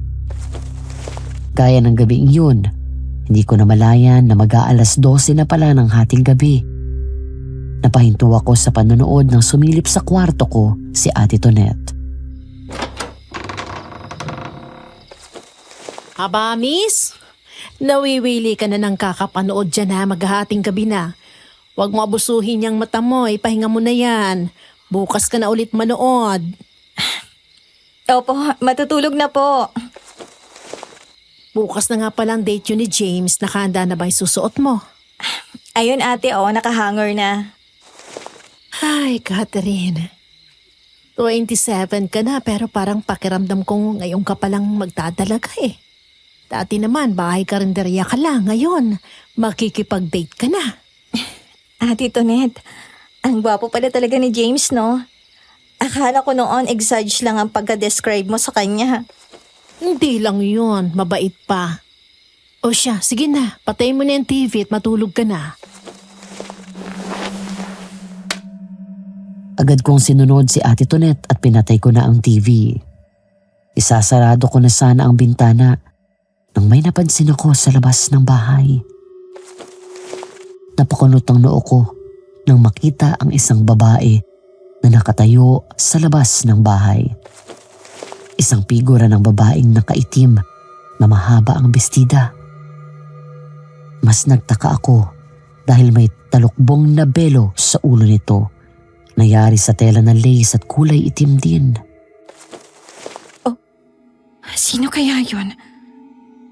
Gaya ng gabing yun, hindi ko namalayan na mag-aalas 12 na pala ng hating gabi. Napahinto ako sa panonood nang sumilip sa kwarto ko si Ate Tonet. Aba, miss? Nawiwili ka na ng kakapanood dyan ha, maghahating gabi na. Huwag mo abusuhin yung mata mo, ipahinga mo na yan. Bukas ka na ulit manood. Opo, matutulog na po. Bukas na nga palang date yun ni James, nakahanda na ba yung susuot mo? Ayun ate, nakahanger na. Ay, Catherine. 27 ka na pero parang pakiramdam ko ngayon ka palang magdadalaga eh. Dati naman, bahay karinderya ka lang. Ngayon, makikipag-date ka na. Ate Tonet, ang gwapo pala talaga ni James, no? Akala ko noon exage lang ang pagka-describe mo sa kanya. Hindi lang yun, mabait pa. O siya, sige na, patayin mo na yung TV at matulog ka na. Agad kong sinunod si Ate Tonet at pinatay ko na ang TV. Isasarado ko na sana ang bintana nang may napansin ako sa labas ng bahay. Napakunot ang noo ko nang makita ang isang babae na nakatayo sa labas ng bahay. Isang figura ng babaeng nakaitim na mahaba ang bestida. Mas nagtaka ako dahil may talukbong na belo sa ulo nito. Nayari sa tela na lace at kulay itim din. Sino kaya yun?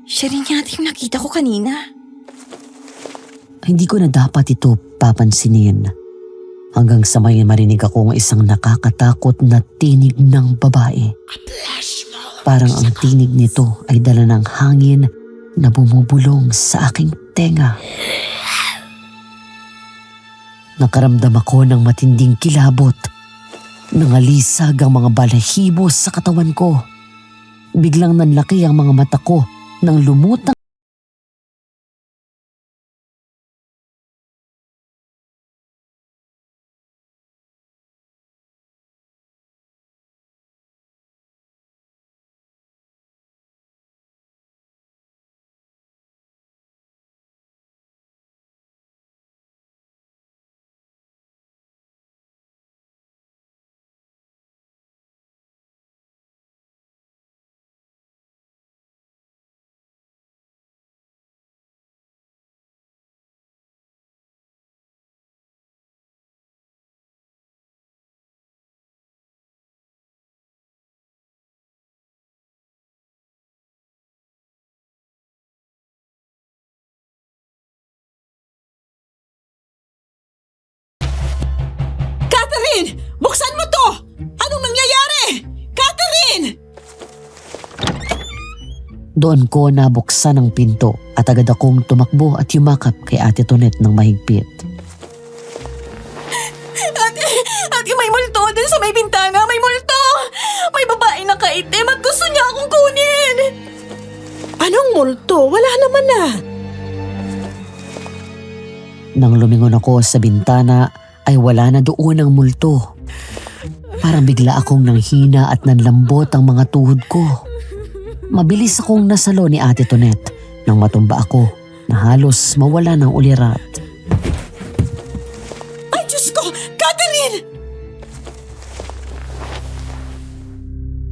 Siya rin yata yung nakita ko kanina. Hindi ko na dapat ito papansinin. Hanggang sa may marinig akong isang nakakatakot na tinig ng babae. Parang ang tinig nito ay dala ng hangin na bumubulong sa aking tenga. Nakaramdam ako ng matinding kilabot. Nangalisag ang mga balahibo sa katawan ko. Biglang nanlaki ang mga mata ko nang lumutang Catherine! Buksan mo to! Anong nangyayari? Catherine! Doon ko nabuksan ang pinto at agad akong tumakbo at yumakap kay Ate Tonet ng mahigpit. Ate, may multo dun sa may bintana. May multo! May babae na kaitim at gusto niya akong kunin. Anong multo? Wala naman na. Nang lumingon ako sa bintana ay wala na doon ang multo. Parang bigla akong nanghina at nanlambot ang mga tuhod ko. Mabilis akong nasalo ni Ate Tonet nang matumba ako na halos mawala ng ulirat. Ay, Diyos ko! Catherine!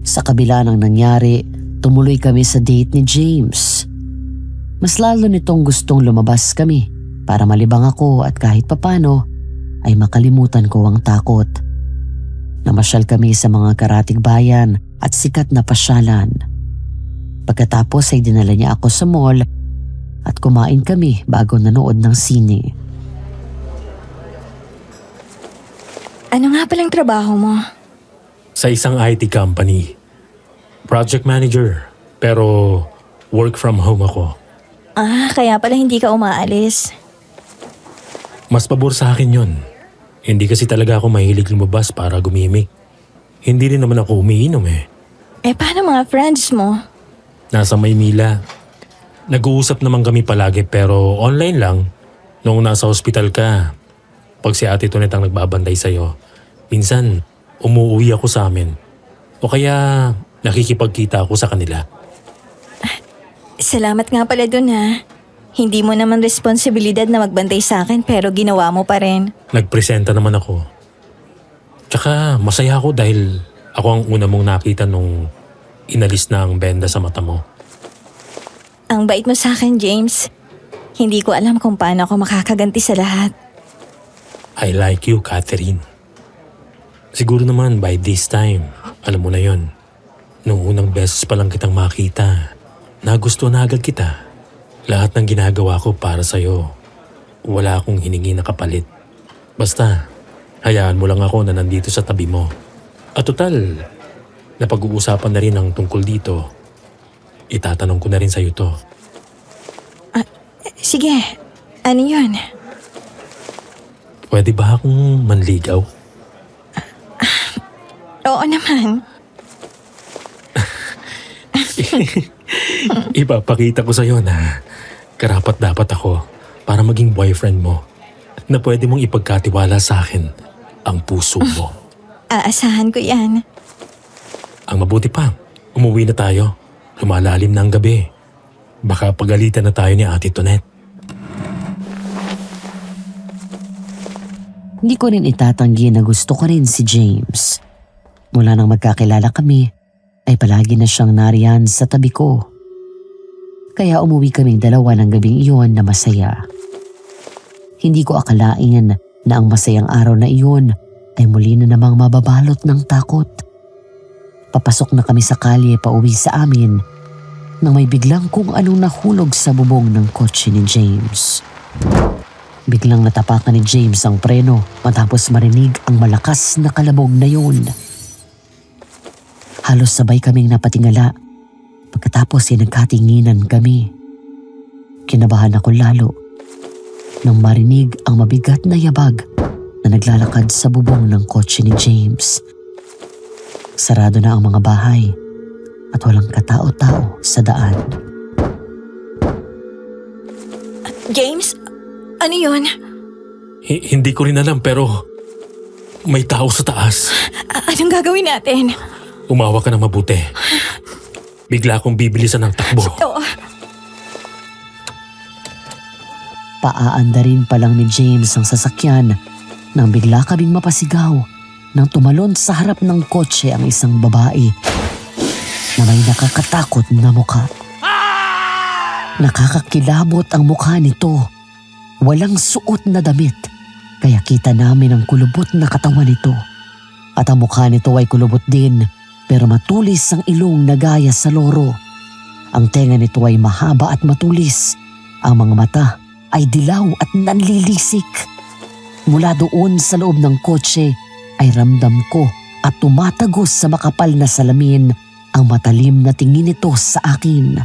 Sa kabila ng nangyari, tumuloy kami sa date ni James. Mas lalo nitong gustong lumabas kami para malibang ako at kahit papano ay makalimutan ko ang takot. Namasyal kami sa mga karatig bayan at sikat na pasyalan. Pagkatapos ay dinala niya ako sa mall at kumain kami bago nanood ng sine. Ano nga palang trabaho mo? Sa isang IT company. Project manager. Pero work from home ako. Kaya pala hindi ka umaalis. Mas pabor sa akin yun. Hindi kasi talaga ako mahilig lumabas para gumimik. Hindi rin naman ako umiinom eh. Paano mga friends mo? Nasa Maynila. Nag-uusap naman kami palagi pero online lang. Noong nasa hospital ka, pag si Ate Tonet ang nagbabantay sa'yo, minsan umuwi ako sa amin. O kaya nakikipagkita ako sa kanila. Salamat nga pala dun ha. Hindi mo naman responsibilidad na magbantay sa akin pero ginawa mo pa rin. Nagpresenta naman ako. Tsaka masaya ako dahil ako ang una mong nakita nung inalis na ang benda sa mata mo. Ang bait mo sa akin, James. Hindi ko alam kung paano ako makakaganti sa lahat. I like you, Catherine. Siguro naman by this time, alam mo na yon. Nung unang beses pa lang kitang makita, nagustuhan na agad kita. Lahat ng ginagawa ko para sa'yo. Wala akong hiningi na kapalit. Basta, hayaan mo lang ako na nandito sa tabi mo. At total, napag-uusapan na rin ang tungkol dito. Itatanong ko na rin sa'yo to. Sige, ano yun? Pwede ba akong manligaw? Oo naman. Ipapakita ko sa'yo na karapat-dapat ako para maging boyfriend mo na pwede mong ipagkatiwala sa akin ang puso mo. Aasahan ko yan. Ang mabuti pa, umuwi na tayo. Lumalalim na ang gabi. Baka pagalitan na tayo ni Ate Tonet. Hindi ko rin itatanggi na gusto ko rin si James. Mula nang magkakilala kami, ay palagi na siyang nariyan sa tabi ko. Kaya umuwi kaming dalawa ng gabing iyon na masaya. Hindi ko akalain na ang masayang araw na iyon ay muli na namang mababalot ng takot. Papasok na kami sa kalye pauwi sa amin nang may biglang kung anong nahulog sa bubong ng kotse ni James. Biglang natapakan ni James ang preno matapos marinig ang malakas na kalabog na yun. Halos sabay kaming napatingala. Pagkatapos ay nagkatinginan kami. Kinabahan ako lalo nang marinig ang mabigat na yabag na naglalakad sa bubong ng kotse ni James. Sarado na ang mga bahay at walang katao-tao sa daan. James, ano yun? Hindi ko rin alam pero may tao sa taas. Anong gagawin natin? Umawa ka na mabuti. Bigla akong bibilisan ng takbo. Oo. Paaanda rin pa lang ni James ang sasakyan nang bigla kaming mapasigaw nang tumalon sa harap ng kotse ang isang babae na may nakakatakot na mukha. Nakakakilabot ang mukha nito. Walang suot na damit kaya kita namin ang kulubot na katawan nito. At ang mukha nito ay kulubot din pero matulis ang ilong na gaya sa loro. Ang tenga nito ay mahaba at matulis. Ang mga mata ay dilaw at nanlilisik. Mula doon sa loob ng kotse ay ramdam ko at tumatagos sa makapal na salamin ang matalim na tingin nito sa akin.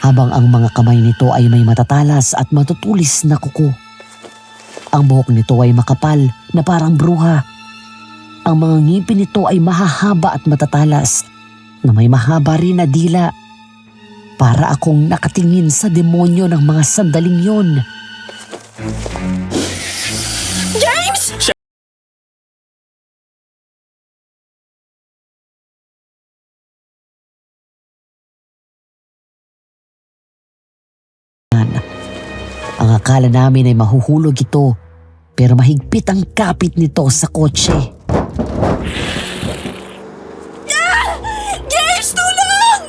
Habang ang mga kamay nito ay may matatalas at matutulis na kuko. Ang buhok nito ay makapal na parang bruha. Ang mga ngipin nito ay mahahaba at matatalas na may mahaba rin na dila. Para akong nakatingin sa demonyo ng mga sandaling yon. Ang akala namin ay mahuhulog ito, pero mahigpit ang kapit nito sa kotse. James, tulong!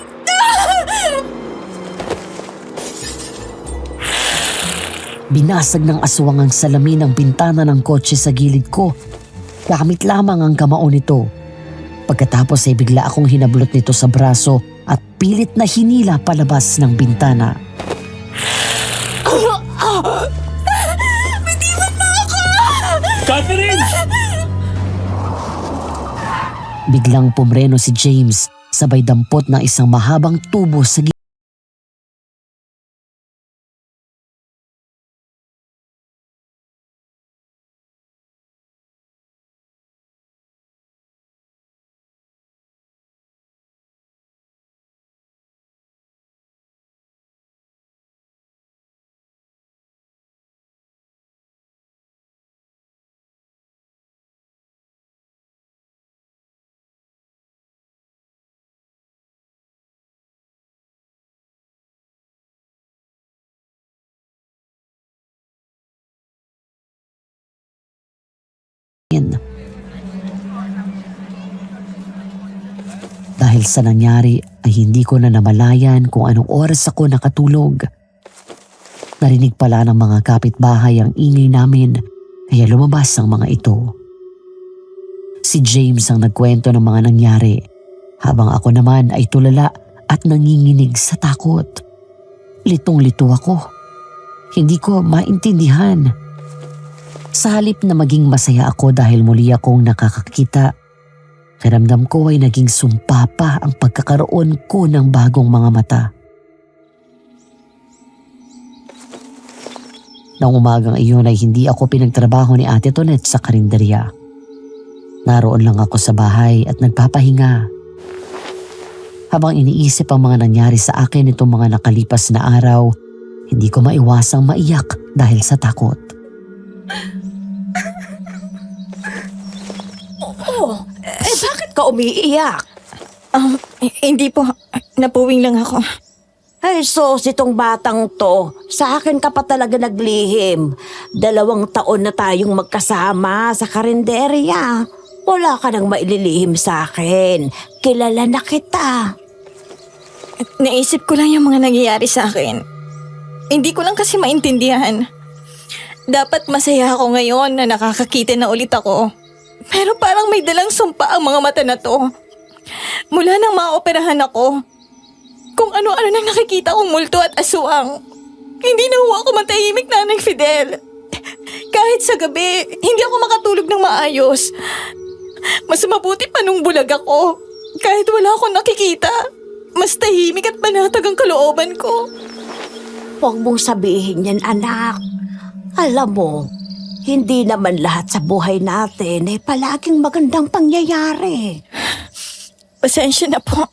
Binasag ng aswang ang salamin ng bintana ng kotse sa gilid ko. Gamit lamang ang kamao nito. Pagkatapos ay bigla akong hinablot nito sa braso at pilit na hinila palabas ng bintana. Catherine! Biglang pumreno si James, sabay dampot ng isang mahabang tubo sa gilid. Dahil sa nangyari ay hindi ko na namalayan kung anong oras ako nakatulog. Narinig pala ng mga kapitbahay ang ingay namin kaya lumabas ang mga ito. Si James ang nagkwento ng mga nangyari habang ako naman ay tulala at nanginginig sa takot. Litong-lito ako. Hindi ko maintindihan. Sa halip na maging masaya ako dahil muli akong nakakakita, karamdam ko ay naging sumpa pa ang pagkakaroon ko ng bagong mga mata. Nang umagang iyon ay hindi ako pinagtrabaho ni Ate Tonet sa karinderya. Naroon lang ako sa bahay at nagpapahinga. Habang iniisip ang mga nangyari sa akin itong mga nakalipas na araw, hindi ko maiwasang maiyak dahil sa takot. Bakit ka umiiyak? Hindi po. Napuwing lang ako. Ay sos, itong batang to, sa akin ka pa talaga naglihim. 2 taon na tayong magkasama sa karinderya. Wala ka nang maililihim sa akin. Kilala na kita. Naisip ko lang yung mga nangyayari sa akin. Hindi ko lang kasi maintindihan. Dapat masaya ako ngayon na nakakakita na ulit ako. Pero parang may dalang sumpa ang mga mata na to. Mula nang maoperahan ako, kung ano-ano nang nakikita kong multo at aswang. Hindi na ako matahimik, Nanay Fidel. Kahit sa gabi, hindi ako makatulog ng maayos. Mas mabuti pa nung bulag ako. Kahit wala akong nakikita, mas tahimik at panatag ang kalooban ko. Huwag mong sabihin yan, anak. Alam mo, hindi naman lahat sa buhay natin ay palaging magandang pangyayari. Pasensya na po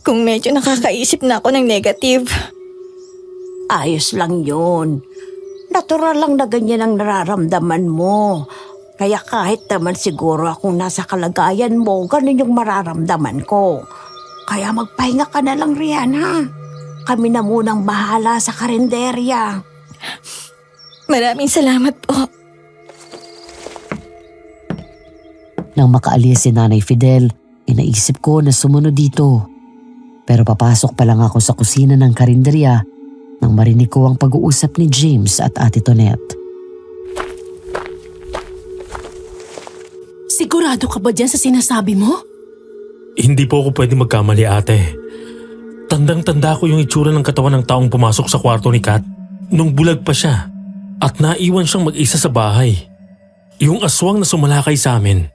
kung medyo nakakaisip na ako ng negative. Ayos lang yun. Natural lang na ganyan ang nararamdaman mo. Kaya kahit naman siguro akong nasa kalagayan mo, ganun yung mararamdaman ko. Kaya magpahinga ka na lang, Rian, ha? Kami na munang bahala sa karinderya. Maraming salamat po. Nang makaalis si Nanay Fidel, inaisip ko na sumunod dito. Pero papasok pa lang ako sa kusina ng karinderya nang marinig ko ang pag-uusap ni James at Ate Tonet. Sigurado ka ba dyan sa sinasabi mo? Hindi po ako pwede magkamali, ate. Tandang-tanda ko yung itsura ng katawan ng taong pumasok sa kwarto ni Kat nung bulag pa siya at naiwan siyang mag-isa sa bahay. Yung aswang na sumalakay sa amin,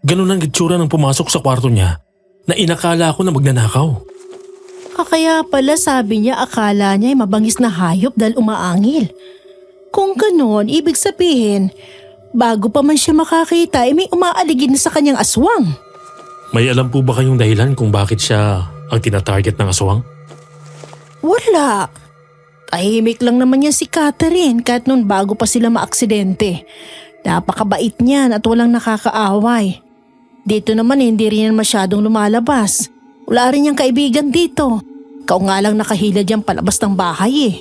Ganun ang itsura ng pumasok sa kwarto niya na inakala ko na magnanakaw. Kaya pala sabi niya akala niya ay mabangis na hayop dahil umaangil. Kung ganon, ibig sabihin, bago pa man siya makakita ay may umaaligid na sa kanyang aswang. May alam po ba kayong dahilan kung bakit siya ang tinatarget ng aswang? Wala. Tahimik lang naman yan si Catherine kahit noon bago pa sila maaksidente. Napakabait niyan at walang nakakaaway. Dito naman hindi rin yan masyadong lumalabas. Wala rin niyang kaibigan dito. Ikaw nga lang nakahilad yan palabas ng bahay eh.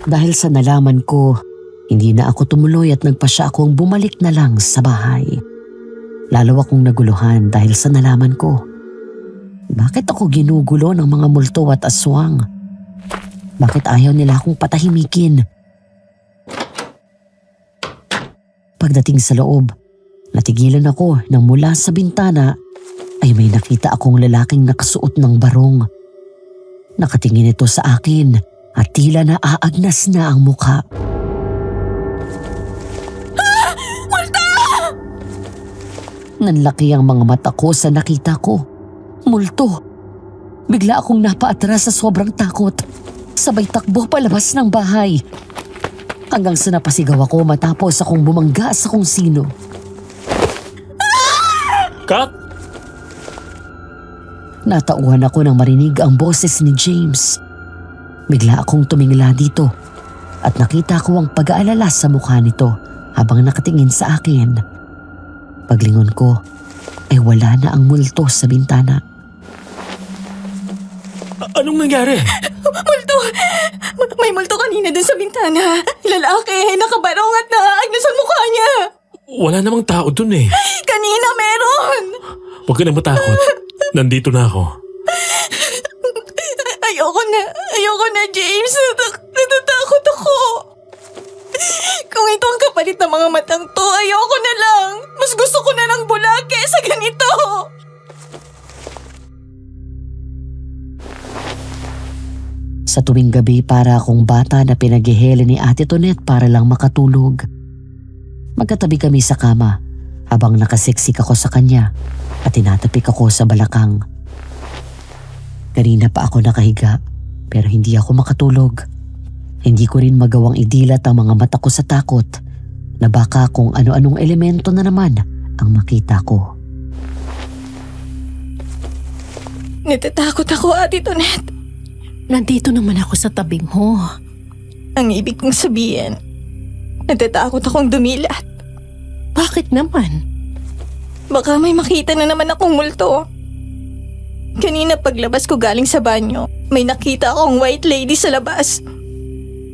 Dahil sa nalaman ko, hindi na ako tumuloy at nagpasya akong bumalik na lang sa bahay. Lalo akong naguluhan dahil sa nalaman ko. Bakit ako ginugulo ng mga multo at aswang? Bakit ayaw nila akong patahimikin? Pagdating sa loob, natigilan ako nang mula sa bintana ay may nakita akong lalaking nakasuot ng barong. Nakatingin ito sa akin at tila naaagnas na ang mukha. Nanlaki ang mga mata ko sa nakita ko. Multo. Bigla akong napaatras sa sobrang takot. Sabay takbo palabas ng bahay. Hanggang sa napasigaw ako matapos akong bumangga sa kung sino. Kat! Natauhan ako nang marinig ang boses ni James. Bigla akong tumingala dito at nakita ko ang pag-aalala sa mukha nito habang nakatingin sa akin. Paglingon ko ay wala na ang multo sa bintana. Anong nangyari? Multo! May multo kanina dun sa bintana. Lalaki, nakabarong at naaagnas ang mukha niya. Wala namang tao dun eh. Kanina meron! Huwag ka na matakot. Nandito na ako. Ayoko na, James. Natatakot ako. Kung ito ang kapalit ng mga matang to, ayoko na lang. Mas gusto ko na ng bulag kesa ganito. Sa tuwing gabi para akong bata na pinaghihele ni Ate Tonet para lang makatulog. Magkatabi kami sa kama habang nakasiksik ako sa kanya at tinatapik ako sa balakang. Kanina pa ako nakahiga pero hindi ako makatulog. Hindi ko rin magawang idilat ang mga mata ko sa takot na baka kung ano-anong elemento na naman ang makita ko. Natatakot ako, Ate Tonet. Nandito naman ako sa tabi mo. Ang ibig kong sabihin, natatakot akong dumilat. Bakit naman? Baka may makita na naman akong multo. Kanina paglabas ko galing sa banyo, may nakita akong white lady sa labas.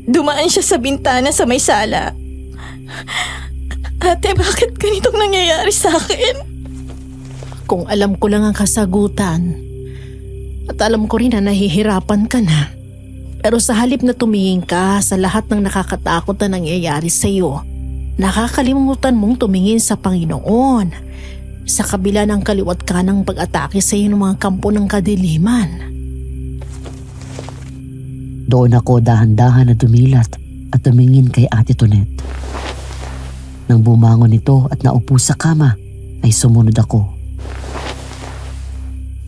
Dumaan siya sa bintana sa may sala. Ate, bakit ganitong nangyayari sa akin? Kung alam ko lang ang kasagutan, at alam ko rin na nahihirapan ka na. Pero sa halip na tumingin ka sa lahat ng nakakatakot na nangyayari sa iyo, nakakalimutan mong tumingin sa Panginoon sa kabila ng kaliwat ka ng pag-atake sa iyo ng mga kampo ng kadiliman. Doon ako dahan-dahan na dumilat at tumingin kay Ate Tonet. Nang bumangon ito at naupo sa kama, ay sumunod ako.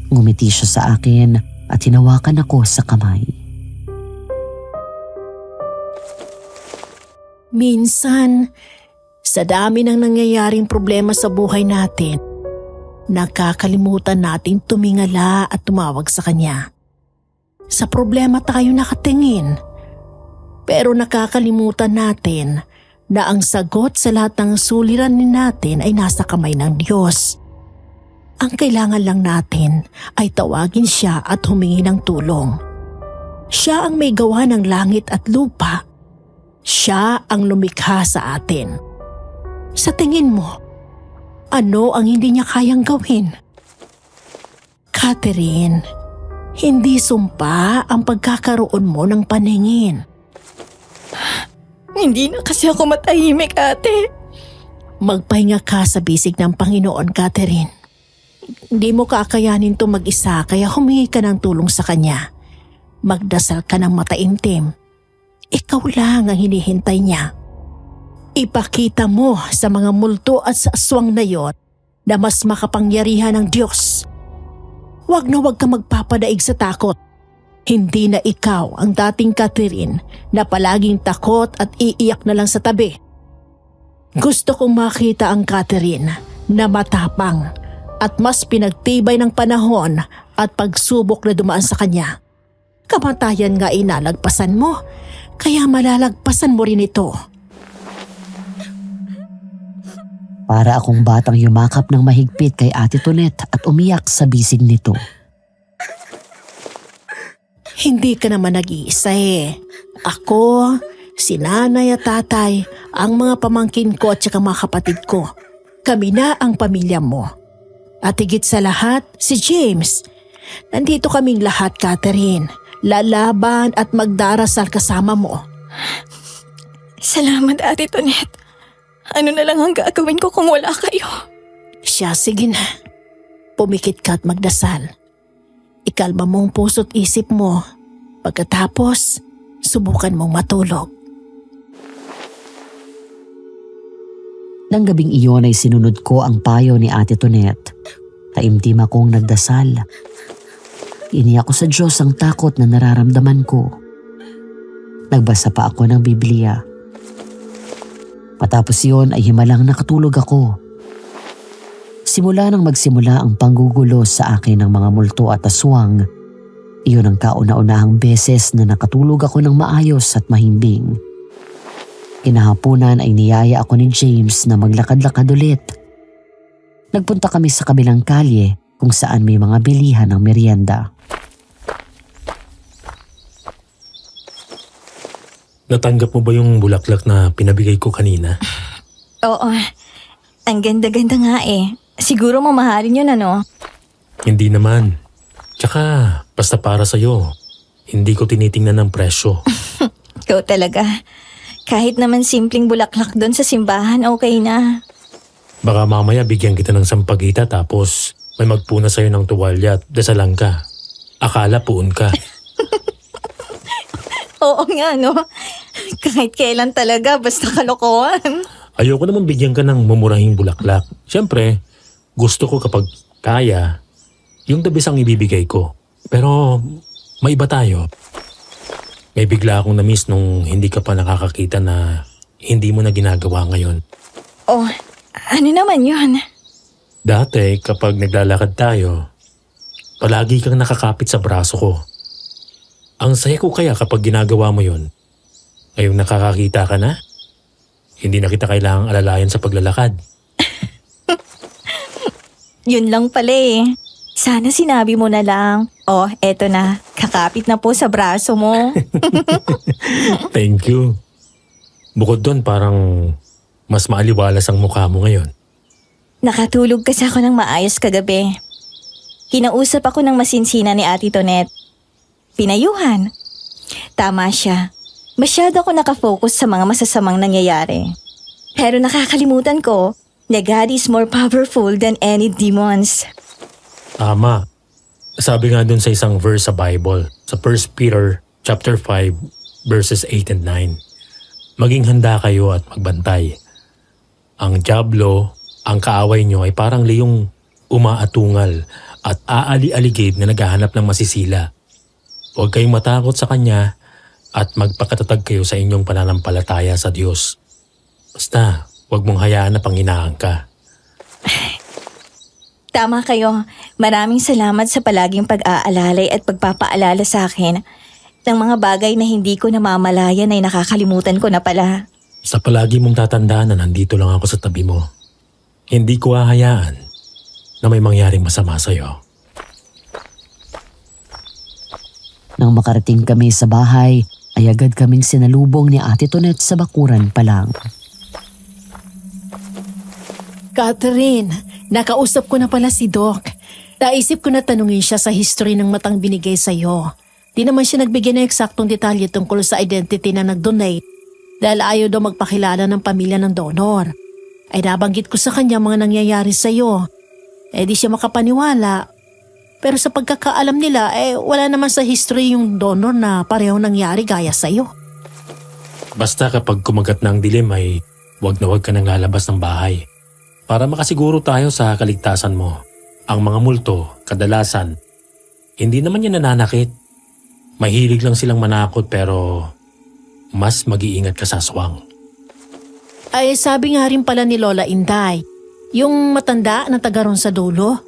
Ngumiti siya sa akin at hinawakan ako sa kamay. Minsan, sa dami ng nangyayaring problema sa buhay natin, nakakalimutan natin tumingala at tumawag sa Kanya. Sa problema tayo nakatingin, pero nakakalimutan natin na ang sagot sa lahat ng suliranin natin ay nasa kamay ng Diyos. Ang kailangan lang natin ay tawagin siya at humingi ng tulong. Siya ang may gawa ng langit at lupa. Siya ang lumikha sa atin. Sa tingin mo, ano ang hindi niya kayang gawin? Catherine, hindi sumpa ang pagkakaroon mo ng paningin. Hindi na kasi ako matahimik, ate. Magpahinga ka sa bisig ng Panginoon, Catherine. Hindi mo kakayanin to mag-isa kaya humingi ka ng tulong sa Kanya. Magdasal ka ng mataimtim. Ikaw lang ang hinihintay niya. Ipakita mo sa mga multo at sa aswang na yon na mas makapangyarihan ng Diyos. Huwag na huwag ka magpapadaig sa takot. Hindi na ikaw ang dating Catherine na palaging takot at iiyak na lang sa tabi. Gusto kong makita ang Catherine na matapang at mas pinagtibay ng panahon at pagsubok na dumaan sa kanya. Kamatayan nga inalagpasan mo, kaya malalagpasan mo rin ito. Para akong batang yumakap ng mahigpit kay Ate Tonet at umiyak sa bisig nito. Hindi ka naman nag-iisa eh. Ako, si nanay at tatay, ang mga pamangkin ko at saka mga kapatid ko. Kami na ang pamilya mo. At higit sa lahat, si James. Nandito kaming lahat, Catherine. Lalaban at magdarasal kasama mo. Salamat, Ate Tonet. Ano na lang ang gagawin ko kung wala kayo? Siya, sige na. Pumikit ka at magdasal. Ikalma mong puso't isip mo. Pagkatapos, subukan mong matulog. Nang gabing iyon ay sinunod ko ang payo ni Ate Tonet. Taimtim akong nagdasal. Iniyak ko sa Diyos ang takot na nararamdaman ko. Nagbasa pa ako ng Biblia. Matapos iyon ay himalang nakatulog ako. Simula nang magsimula ang panggugulo sa akin ng mga multo at aswang, iyon ang kauna-unahang beses na nakatulog ako ng maayos at mahimbing. Kinahaponan ay niyaya ako ni James na maglakad-lakad ulit. Nagpunta kami sa kabilang kalye kung saan may mga bilihan ng merienda. Natanggap mo ba yung bulaklak na pinabigay ko kanina? Oo, ang ganda-ganda nga eh. Siguro mamahalin yun ano? Hindi naman. Tsaka, basta para sa'yo. Hindi ko tinitingnan ng presyo. Ikaw talaga. Kahit naman simpleng bulaklak doon sa simbahan, okay na. Baka mamaya bigyan kita ng sampagita tapos may magpuna sa'yo ng tuwalya at dasalan ka. Akala puun ka. Oo nga no. Kahit kailan talaga, basta kalokohan. Ayoko naman bigyan ka ng mumurahing bulaklak. Siyempre, gusto ko kapag kaya, yung dabis ang ibibigay ko. Pero may iba tayo. May bigla akong na-miss nung hindi ka pa nakakakita na hindi mo na ginagawa ngayon. Oh, ano naman yun? Dati kapag naglalakad tayo, palagi kang nakakapit sa braso ko. Ang saya ko kaya kapag ginagawa mo yun. Ngayong nakakakita ka na, hindi na kita kailangang alalayan sa paglalakad. Yun lang pala eh. Sana sinabi mo na lang. Oh, eto na. Kakapit na po sa braso mo. Thank you. Bukod doon parang mas maaliwalas ang mukha mo ngayon. Nakatulog kasi ako ng maayos kagabi. Kinausap ako ng masinsina ni Ate Tonet. Pinayuhan. Tama siya. Masyado ako nakafocus sa mga masasamang nangyayari. Pero nakakalimutan ko na God is more powerful than any demons. Tama. Sabi nga dun sa isang verse sa Bible, sa 1 Peter chapter 5 verses 8 and 9. Maging handa kayo at magbantay. Ang dyablo, ang kaaway nyo ay parang liyong umaatungal at aali-aligid na naghahanap ng masisila. Huwag kayong matakot sa kanya at magpakatatag kayo sa inyong pananampalataya sa Diyos. Basta, huwag mong hayaan na panghinaan ka. Tama kayo. Maraming salamat sa palaging pag-aalalay at pagpapaalala sa akin ng mga bagay na hindi ko namamalayan ay nakakalimutan ko na pala. Sa palagi mong tatandaan na nandito lang ako sa tabi mo. Hindi ko hahayaan na may mangyaring masama sa'yo. Nang makarating kami sa bahay, ay agad kaming sinalubong ni Ate Tonet sa bakuran pa lang. Catherine, nakausap ko na pala si Doc. Naisip ko na tanungin siya sa history ng matang binigay sa'yo. Di naman siya nagbigay ng eksaktong detalye tungkol sa identity na nag-donate dahil ayaw daw magpakilala ng pamilya ng donor. Ay nabanggit ko sa kanya mga nangyayari sa'yo. Di siya makapaniwala. Pero sa pagkakaalam nila, wala naman sa history yung donor na pareho nangyari gaya sa'yo. Basta kapag kumagat na ang dilim ay Huwag na huwag ka nang lalabas ng bahay. Para makasiguro tayo sa kaligtasan mo. Ang mga multo, kadalasan, hindi naman yan nananakit. Mahilig lang silang manakot pero mas mag-iingat ka sa aswang. Ay sabi nga rin pala ni Lola Inday, yung matanda na taga ron sa dulo,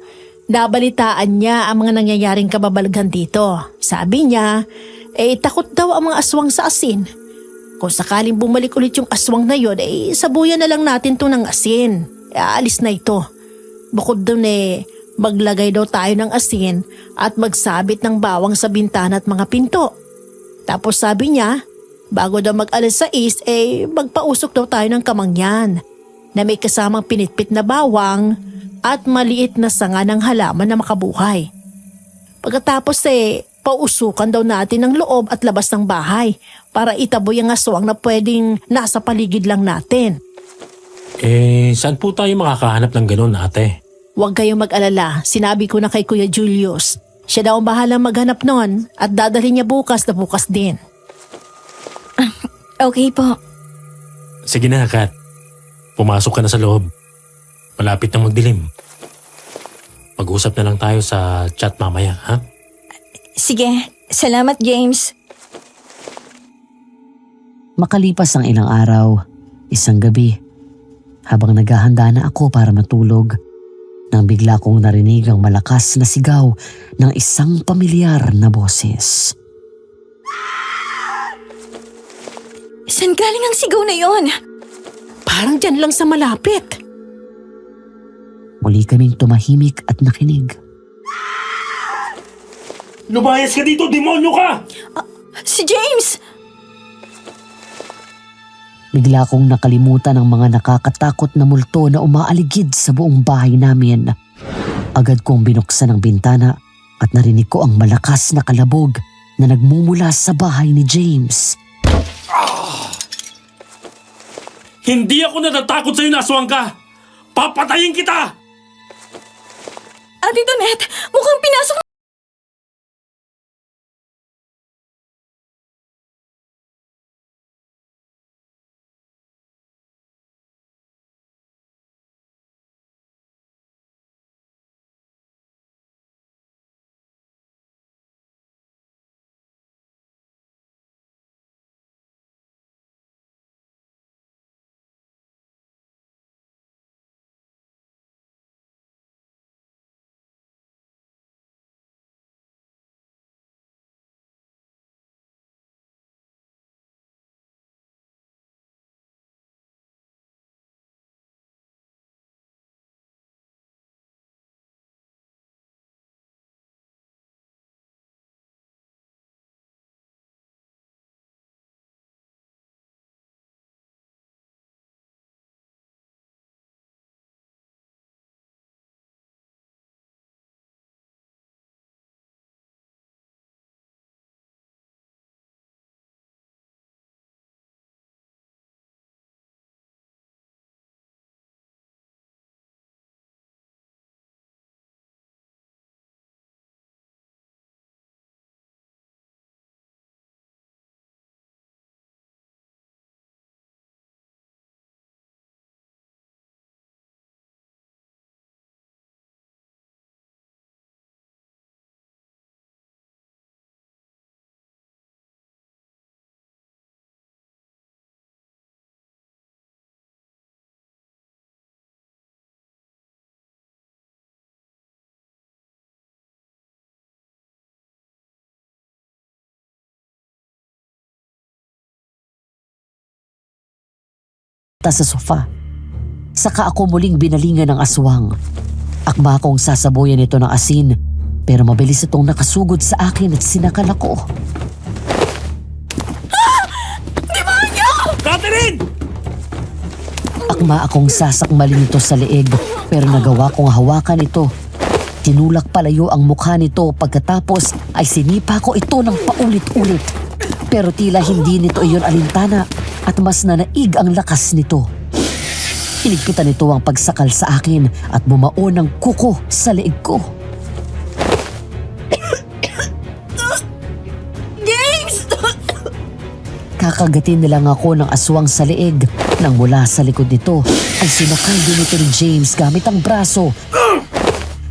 nabalitaan niya ang mga nangyayaring kababalaghan dito. Sabi niya, takot daw ang mga aswang sa asin. Kung sakaling bumalik ulit yung aswang na yon, sabuyan na lang natin to ng asin. Aalis na ito. Bukod dun maglagay daw tayo ng asin at magsabit ng bawang sa bintana at mga pinto. Tapos sabi niya, bago daw mag-alas 6, magpausok daw tayo ng kamangyan na may kasamang pinitpit na bawang at maliit na sanga ng halaman na makabuhay. Pagkatapos pausukan daw natin ang loob at labas ng bahay para itaboy ang aswang na pwedeng nasa paligid lang natin. Saan po tayo makakahanap ng ganun, ate? Huwag kayong mag-alala, sinabi ko na kay Kuya Julius. Siya daw ang bahalang maghanap nun at dadalhin niya bukas na bukas din. Okay po. Sige na, Kat. Pumasok ka na sa loob. Malapit na magdilim. Mag-usap na lang tayo sa chat mamaya, ha? Sige, salamat James. Makalipas ang ilang araw, isang gabi, habang naghahanda na ako para matulog, nang bigla kong narinig ang malakas na sigaw ng isang pamilyar na boses. Saan galing ang sigaw na yon? Parang dyan lang sa malapit. Muli kaming tumahimik at nakinig. Lumayas ka dito, demonyo ka! Si James! Bigla kong nakalimutan ang mga nakakatakot na multo na umaaligid sa buong bahay namin. Agad kong binuksan ang bintana at narinig ko ang malakas na kalabog na nagmumula sa bahay ni James. Hindi ako natatakot sa'yo na aswang ka! Papatayin kita! Ate Donette, mukhang pinasok Sa sofa. Saka ako muling binalingan ng aswang. Akma akong sasaboyan ito ng asin, pero mabilis itong nakasugod sa akin at sinakal ako. Catherine! Akma akong sasakmalin ito sa leeg, pero nagawa kong hawakan ito. Tinulak palayo ang mukha nito, pagkatapos ay sinipa ko ito ng paulit-ulit. Pero tila hindi nito iyon alintana at mas nanaig ang lakas nito. Hinigpitan nito ang pagsakal sa akin at bumao ng kuko sa leeg ko. James! Kakagatin nilang ako ng aswang sa leeg Nang mula sa likod nito ay sinakay din ito ni James gamit ang braso.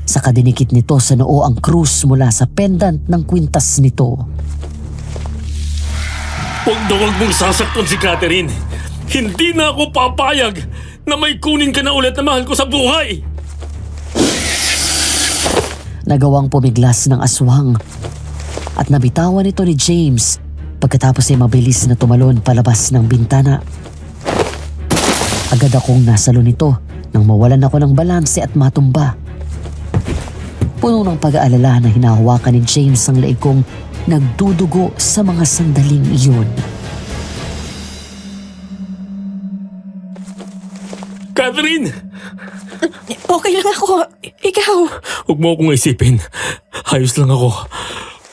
Saka dinikit nito sa noo ang krus mula sa pendant ng kwintas nito. Huwag na huwag mong sasaktan si Catherine. Hindi na ako papayag na may kunin ka na ulit na mahal ko sa buhay. Nagawang pumiglas ng aswang at nabitawan ito ni James pagkatapos ay mabilis na tumalon palabas ng bintana. Agad akong nasalo nito nang mawalan ako ng balanse at matumba. Puno ng pag-aalala na hinahawakan ni James ang leeg kong nagdudugo sa mga sandaling iyon. Catherine! Okay lang ako. Ikaw. Huwag mo akong isipin. Ayos lang ako.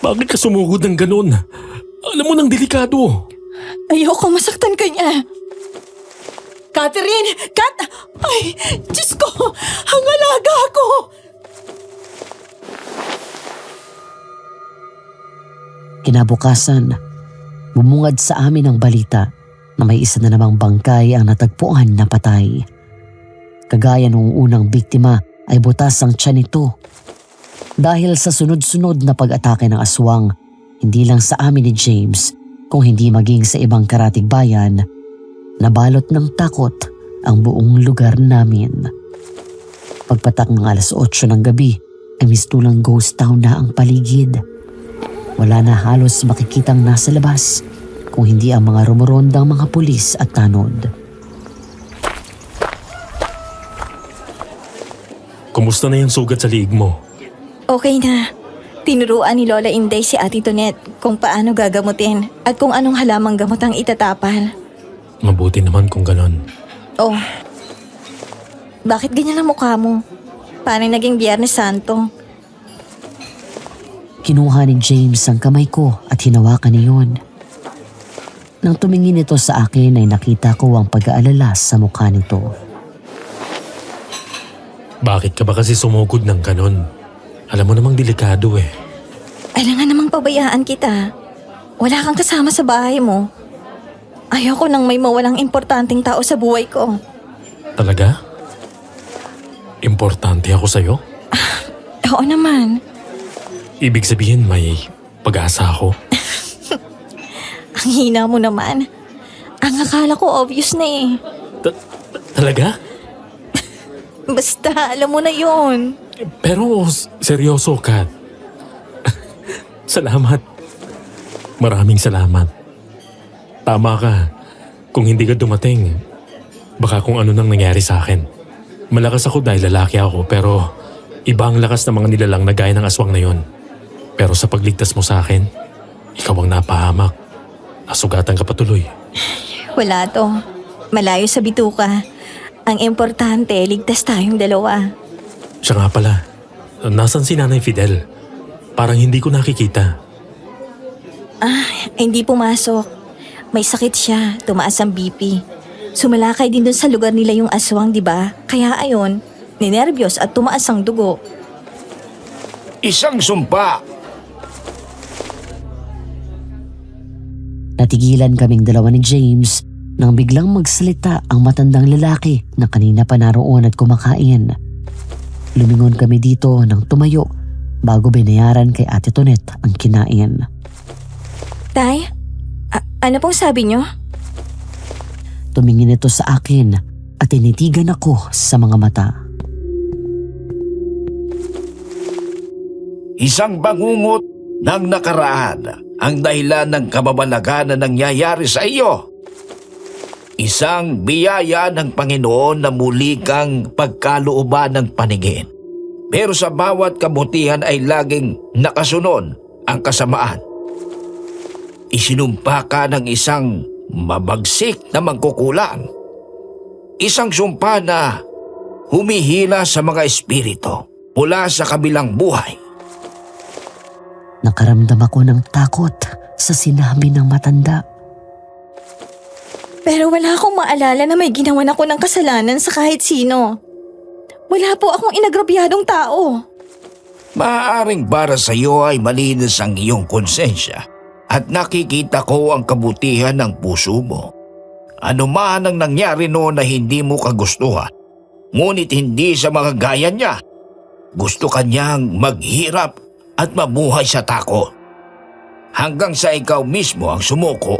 Bakit ka sumugod ng ganun? Alam mo nang delikado. Ayoko masaktan ka niya. Catherine! Kat! Ay, Diyos ko! Ang alaga ko! Kinabukasan, bumungad sa amin ang balita na may isa na namang bangkay ang natagpuan na patay. Kagaya noong unang biktima ay butas ang tiyan nito. Dahil sa sunod-sunod na pag-atake ng aswang, hindi lang sa amin ni James, kung hindi maging sa ibang karatig bayan, nabalot ng takot ang buong lugar namin. Pagpatak ng alas 8 ng gabi ay mistulang ghost town na ang paligid. Wala na halos makikitang nasa labas kung hindi ang mga rumorondang mga pulis at tanod. Kumusta na yung sugat sa liig mo? Okay na. Tinuruan ni Lola Inday si Ate Tonet kung paano gagamutin at kung anong halamang gamot ang itatapal. Mabuti naman kung ganon. Oh, bakit ganyan ang mukha mo? Parang naging Biyernes Santo. Kinuha ni James ang kamay ko at hinawakan niyon. Nang tumingin ito sa akin ay nakita ko ang pag-aalala sa mukha nito. Bakit ka ba kasi sumugod ng ganon? Alam mo namang delikado eh. Alangan namang pabayaan kita. Wala kang kasama sa bahay mo. Ayoko nang may mawalang importanteng tao sa buhay ko. Talaga? Importante ako sa'yo? Oo naman. Ibig sabihin may pag-asa ako? Ang hina mo naman. Ang akala ko obvious na eh. Talaga? Basta, alam mo na yon. Pero seryoso ka. Salamat. Maraming salamat. Tama ka. Kung hindi ka dumating, baka kung ano nang nangyari sa akin. Malakas ako dahil lalaki ako pero iba ang lakas ng mga nilalang na gaya ng aswang na yon. Pero sa pagligtas mo sa akin, ikaw ang napahamak. Nasugatan ka patuloy. Wala to. Malayo sa bituka. Ang importante, ligtas tayong dalawa. Siya nga pala, nasan si Nanay Fidel? Parang hindi ko nakikita. Hindi pumasok. May sakit siya, tumaas ang BP. Sumalakay din dun sa lugar nila yung aswang, di ba? Kaya ayon, ninervyos at tumaas ang dugo. Isang sumpa! Natigilan kaming dalawa ni James nang biglang magsalita ang matandang lalaki na kanina pa naroon at kumakain. Lumingon kami dito nang tumayo bago binayaran kay Ate Tonet ang kinain. Tay, ano pong sabi nyo? Tumingin ito sa akin at tinitigan ako sa mga mata. Isang bangungot ng nakaraan ang dahilan ng kababalagan na nangyayari sa iyo. Isang biyaya ng Panginoon na muli kang pagkalooban ng paningin. Pero sa bawat kabutihan ay laging nakasunod ang kasamaan. Isinumpa ka ng isang mabagsik na mangkukulam. Isang sumpa na humihila sa mga espiritu mula sa kabilang buhay. Nakaramdam ako ng takot sa sinabi ng matanda. Pero wala akong maalala na may ginawan ako ng kasalanan sa kahit sino. Wala po akong inagrabyadong tao. Maaaring para sa iyo ay malinis ang iyong konsensya at nakikita ko ang kabutihan ng puso mo. Ano man ang nangyari noon na hindi mo kagustuhan, ngunit hindi sa mga gaya niya. Gusto kanyang maghirap at mabuhay sa takot. Hanggang sa ikaw mismo ang sumuko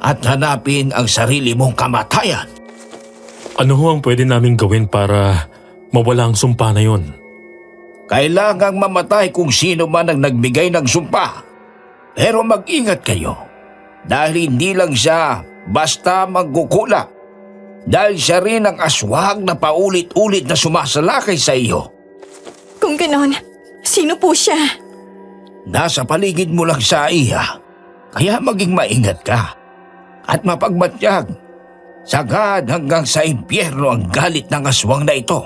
at hanapin ang sarili mong kamatayan. Ano ho ang pwede naming gawin para mawala ang sumpa na yon? Kailangang mamatay kung sino man ang nagbigay ng sumpa. Pero mag-ingat kayo dahil hindi lang siya basta magkukulak. Dahil siya rin ang aswang na paulit-ulit na sumasalakay sa iyo. Kung ganon, sino po siya? Nasa paligid mo lang sa iya, kaya maging maingat ka at mapagmatyag. Sagad hanggang sa impyerno ang galit ng aswang na ito.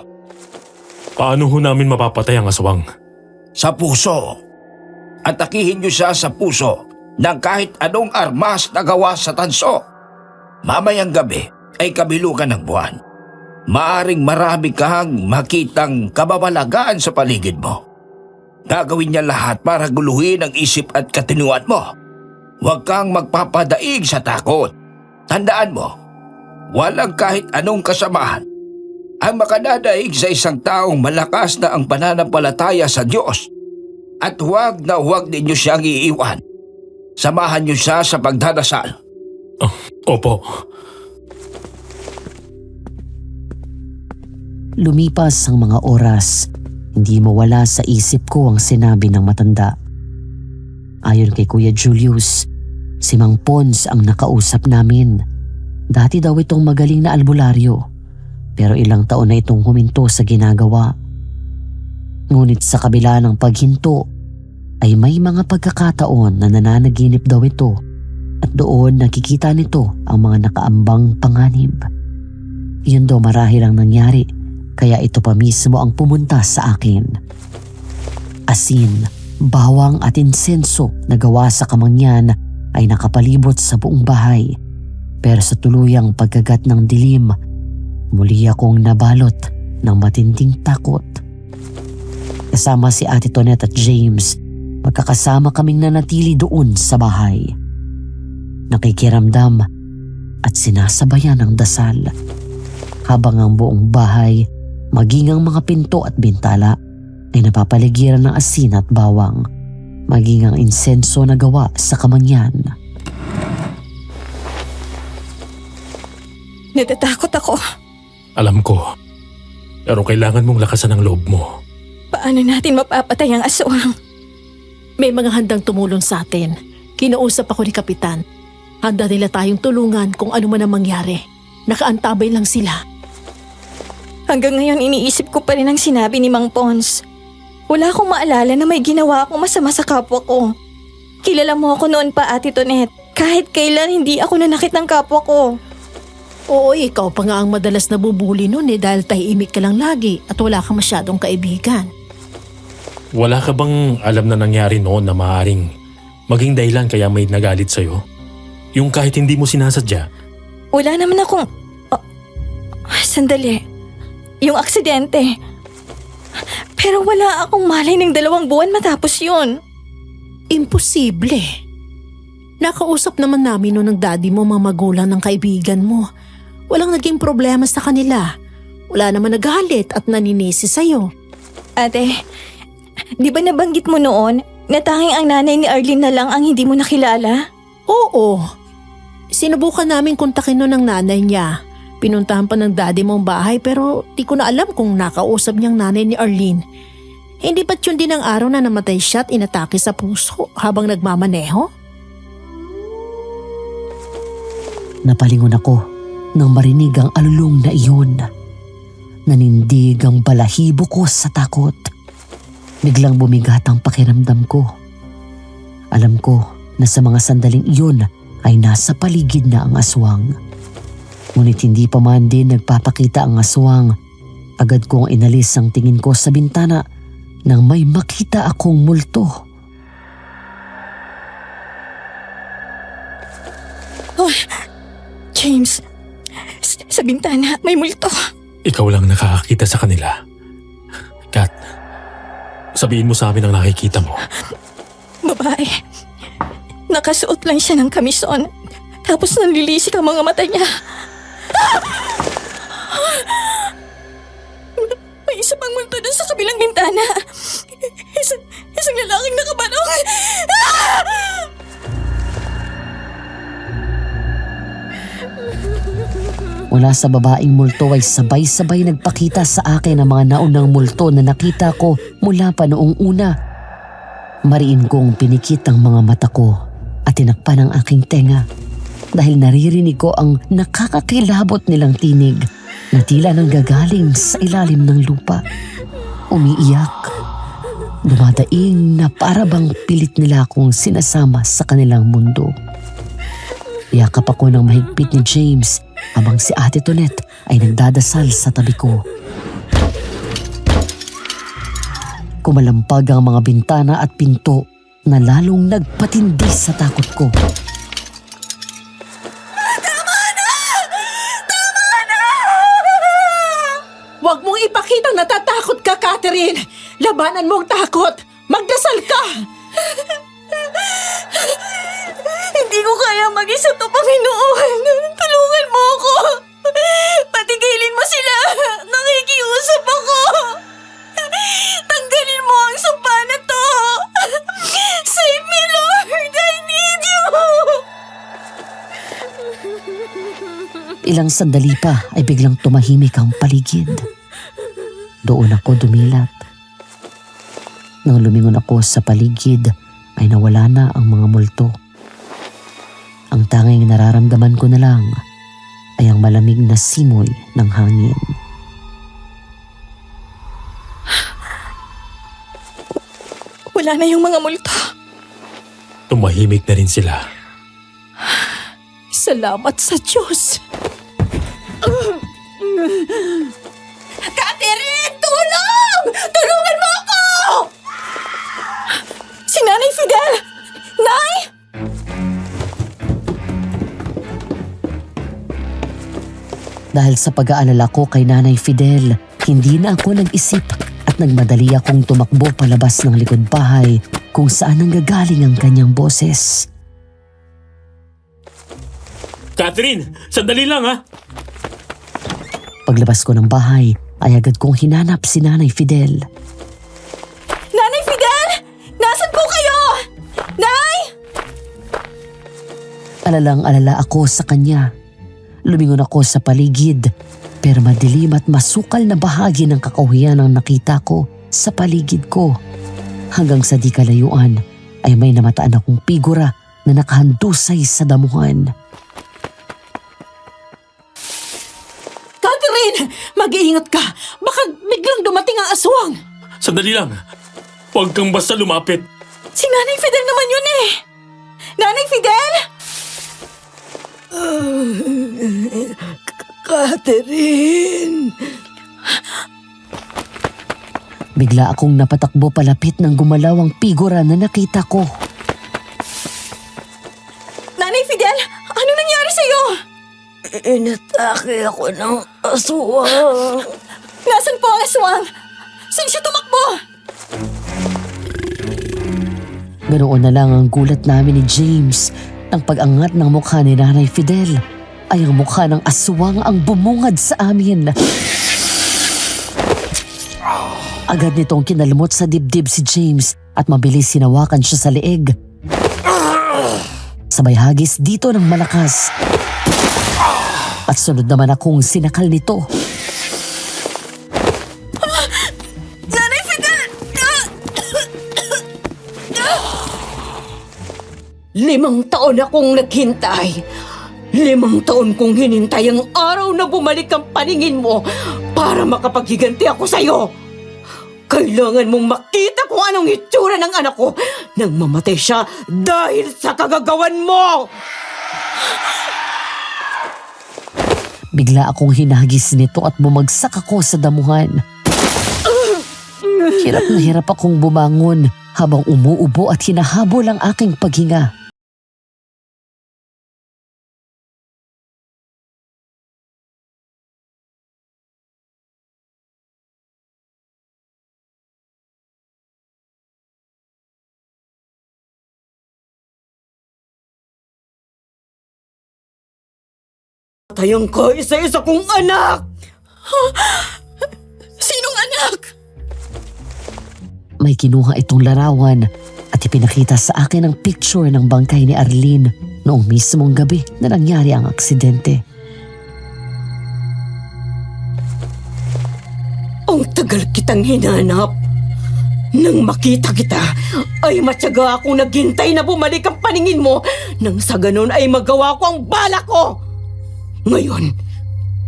Paano ho namin mapapatay ang aswang? Sa puso. Atakihin niyo siya sa puso ng kahit anong armas na gawa sa tanso. Mamayang gabi ay kabilugan ng buwan. Maaring marami kang makitang kababalagaan sa paligid mo. Gagawin niya lahat para guluhin ang isip at katinoan mo. Huwag kang magpapadaig sa takot. Tandaan mo, walang kahit anong kasamahan ang makadadaig sa isang taong malakas na ang pananampalataya sa Diyos. At huwag na huwag ninyo siyang iiwan. Samahan niyo siya sa pagdadasal. Oh, opo. Lumipas ang mga oras, hindi mawala sa isip ko ang sinabi ng matanda. Ayon kay Kuya Julius, si Mang Pons ang nakausap namin. Dati daw itong magaling na albularyo, pero ilang taon na itong huminto sa ginagawa. Ngunit sa kabila ng paghinto, ay may mga pagkakataon na nananaginip daw ito at doon nakikita nito ang mga nakaambang panganib. Iyon daw marahil ang nangyari, kaya ito pa mismo ang pumunta sa akin. Asin, bawang at insenso na gawa sa kamangyan ay nakapalibot sa buong bahay. Pero sa tuluyang pagkagat ng dilim, muli akong nabalot ng matinding takot. Kasama si Ate Tonette at James, magkakasama kaming nanatili doon sa bahay. Nakikiramdam at sinasabayan ng dasal. Habang ang buong bahay, maging ang mga pinto at bintala, ay napapaligiran ng asin at bawang, maging ang insenso na gawa sa kamangyan. Natatakot ako. Alam ko. Pero kailangan mong lakasan ang loob mo. Paano natin mapapatay ang aswang? May mga handang tumulong sa atin. Kinausap ako ni Kapitan. Handa nila tayong tulungan kung ano man ang mangyari. Nakaantabay lang sila. Hanggang ngayon iniisip ko pa rin ang sinabi ni Mang Pons. Wala akong maalala na may ginawa akong masama sa kapwa ko. Kilala mo ako noon pa, Ate Tonette. Kahit kailan hindi ako nanakit ng kapwa ko. Oo, ikaw pa nga ang madalas nabubuli noon dahil tahimik ka lang lagi at wala kang masyadong kaibigan. Wala ka bang alam na nangyari noon na maaaring maging dahilan kaya may nagalit sa'yo? Yung kahit hindi mo sinasadya? Wala naman akong... sandali. Yung aksidente. Pero wala akong malay ng 2 buwan matapos yun. Imposible. Nakausap naman namin noon ng daddy mo mga magulang ng kaibigan mo. Walang naging problema sa kanila. Wala naman nagalit at naninisi sa'yo. Ate, di ba nabanggit mo noon na tanging ang nanay ni Arlene na lang ang hindi mo nakilala? Oo. Sinubukan namin kontakin noon ng nanay niya. Pinuntahan pa ng daddy mong bahay pero di ko na alam kung nakausap niyang nanay ni Arlene. Hindi ba't yun din ang araw na namatay siya at inatake sa puso habang nagmamaneho? Napalingon ako nang marinig ang alulong na iyon. Nanindig ang balahibo ko sa takot. Biglang bumigat ang pakiramdam ko. Alam ko na sa mga sandaling iyon ay nasa paligid na ang aswang. Ngunit hindi pa man din nagpapakita ang aswang. Agad kong inalis ang tingin ko sa bintana nang may makita akong multo. Oh, James, sa bintana may multo. Ikaw lang nakakakita sa kanila. Kat, sabihin mo sa amin ang nakikita mo. Babae. Nakasuot lang siya ng kamison. Tapos nanlilisik ang mga mata niya. May isa pang multo doon sa kabilang bintana. Isang lalaking nakabarong. Mula sa babaeng multo ay sabay-sabay nagpakita sa akin ang mga naunang multo na nakita ko mula pa noong una. Mariin kong pinikit ang mga mata ko at tinakpan ang aking tenga dahil naririnig ko ang nakakakilabot nilang tinig na tila nang gagaling sa ilalim ng lupa. Umiiyak. Dumadaing na para bang pilit nila akong sinasama sa kanilang mundo. Yakap ako ng mahigpit ni James habang si Ate Tonette ay nagdadasal sa tabi ko. Kumalampag ang mga bintana at pinto na lalong nagpatindi sa takot ko. Huwag mong ipakitang natatakot ka, Catherine! Labanan mo ang takot! Magdasal ka! Hindi ko kaya mag-isa to, Panginoon. Tulungan mo ako. Patigilin mo sila. Nakikiusap ako. Tanggalin mo ang sumpa na to. Save me, Lord. I need you. Ilang sandali pa ay biglang tumahimik ang paligid. Doon ako dumilat. Nang lumingon ako sa paligid ay nawala na ang mga multo. Ang tanging nararamdaman ko na lang ay ang malamig na simoy ng hangin. Wala na yung mga multo. Tumahimik na rin sila. Salamat sa Diyos! Catherine! Tulong! Tulungan mo ako! Si Nanay Fidel! Nay! Dahil sa pag-aalala ko kay Nanay Fidel, hindi na ako nag-isip at nagmadali akong tumakbo palabas ng likod bahay kung saan nanggagaling ang kanyang boses. Catherine! Sandali lang ha! Paglabas ko ng bahay ay agad kong hinanap si Nanay Fidel. Nanay Fidel! Nasaan po kayo? Nay! Alalang-alala ako sa kanya. Lumingon ako sa paligid pero madilim at masukal na bahagi ng kakahuyan ang nakita ko sa paligid ko. Hanggang sa di kalayuan ay may namataan akong figura na nakahandusay sa damuhan. Catherine! Mag-iingat ka! Baka biglang dumating ang aswang! Sandali lang! Huwag kang basta lumapit! Si Nanay Fidel naman yun eh! Nanay Fidel! Catherine! Bigla akong napatakbo palapit ng gumalaw ang figura na nakita ko. Nanay Fidel! Ano nangyari sa'yo? Inatake ako ng aswang. Nasaan po ang aswang? Saan siya tumakbo? Ganoon na lang ang gulat namin ni James. Ang pag-angat ng mukha ni Nanay Fidel ay ang mukha ng aswang ang bumungad sa amin. Agad nitong kinalmot sa dibdib si James at mabilis sinawakan siya sa leeg. Sabay hagis dito ng malakas. At sunod naman akong sinakal nito. Nanay Fidel! 5 taon akong naghintay. 5 taon kong hinintay ang araw na bumalik ang paningin mo para makapaghiganti ako sa'yo. Kailangan mong makita kung anong itsura ng anak ko nang mamatay siya dahil sa kagagawan mo. Bigla akong hinagis nito at bumagsak ako sa damuhan. Hirap na hirap akong bumangon habang umuubo at hinahabol ang aking paghinga. Tayang ka isa-isa kong anak! Sinong anak? May kinuha itong larawan at ipinakita sa akin ang picture ng bangkay ni Arlene noong mismong gabi na nangyari ang aksidente. Ang tagal kitang hinanap. Nang makita kita, ay matyaga akong naghintay na bumalik ang paningin mo nang sa ganun ay magawa ko ang balak ko. Ngayon,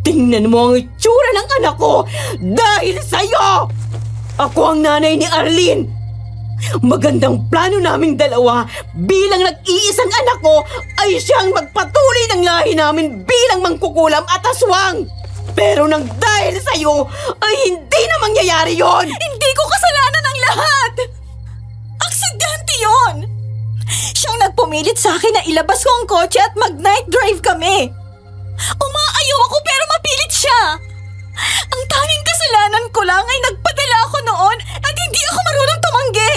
tingnan mo ang itsura ng anak ko dahil sa'yo! Ako ang nanay ni Arlene. Magandang plano naming dalawa bilang nag-iisang anak ko ay siyang magpatuloy ng lahi namin bilang mangkukulam at aswang. Pero nang dahil sa'yo ay hindi na mangyayari yon. Hindi ko kasalanan ang lahat! Aksidente yon! Siyang nagpumilit sa akin na ilabas ko ang kotse at mag-night drive kami. Umaayaw ako pero mapilit siya. Ang tanging kasalanan ko lang ay nagpadala ako noon at hindi ako marunong tumanggi.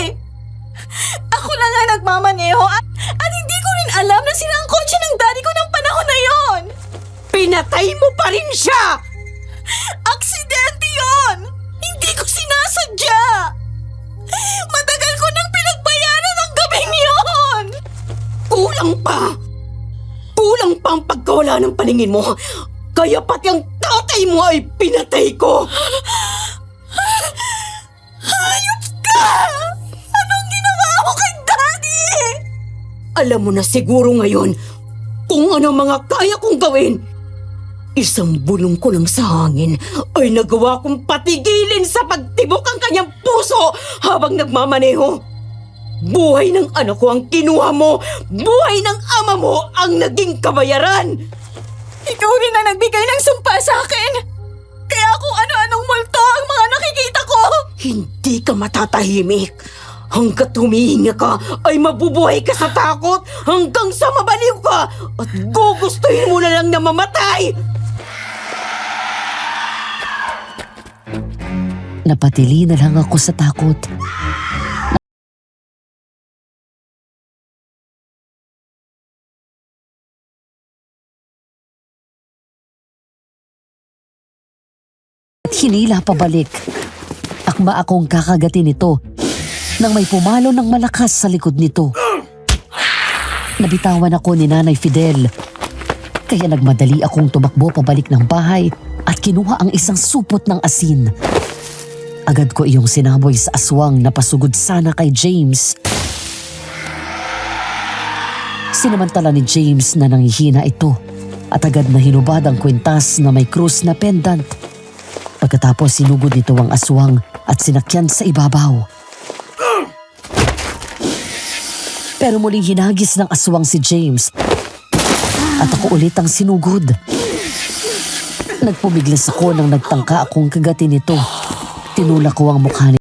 Ako lang ang nagmamaneho at hindi ko rin alam na sira ang kotse ng daddy ko ng panahon na yon. Pinatay mo pa rin siya! Aksidente yon! Hindi ko sinasadya! Matagal ko nang pinagbayaran ang gabing yon! Kulang pa! Kulang pa ang pagkawala ng paningin mo. Kaya pati ang tatay mo ay pinatay ko! Hayop ka! Anong ginawa mo kay daddy? Alam mo na siguro ngayon kung ano mga kaya kong gawin. Isang bulong ko lang sa hangin ay nagawa kong patigilin sa pagtibok ang kanyang puso habang nagmamaneho. Buhay ng anak ko ang kinuha mo. Buhay ng ama mo ang naging kabayaran. Ikaw rin na nagbigay ng sumpa sa akin. Kaya kung ano-anong multo ang mga nakikita ko. Hindi ka matatahimik. Hanggat humihinga ka ay mabubuhay ka sa takot hanggang sa mabaliw ka at gugustuhin mo na lang na mamatay. Napatili na lang ako sa takot. At hinila pabalik. Akma akong kakagatin ito nang may pumalo ng malakas sa likod nito. Nabitawan ako ni Nanay Fidel. Kaya nagmadali akong tumakbo pabalik ng bahay at kinuha ang isang supot ng asin. Agad ko iyong sinaboy sa aswang na pasugod sana kay James. Sinamantala ni James na nanghihina ito at agad na hinubad ang kwintas na may krus na pendant. Pagkatapos sinugod nito ang aswang at sinakyan sa ibabaw. Pero muling hinagis ng aswang si James at ako ulit ang sinugod. Nagpumiglas ako nang nagtangka akong kagatin ito. Tinulak ko ang mukha niya.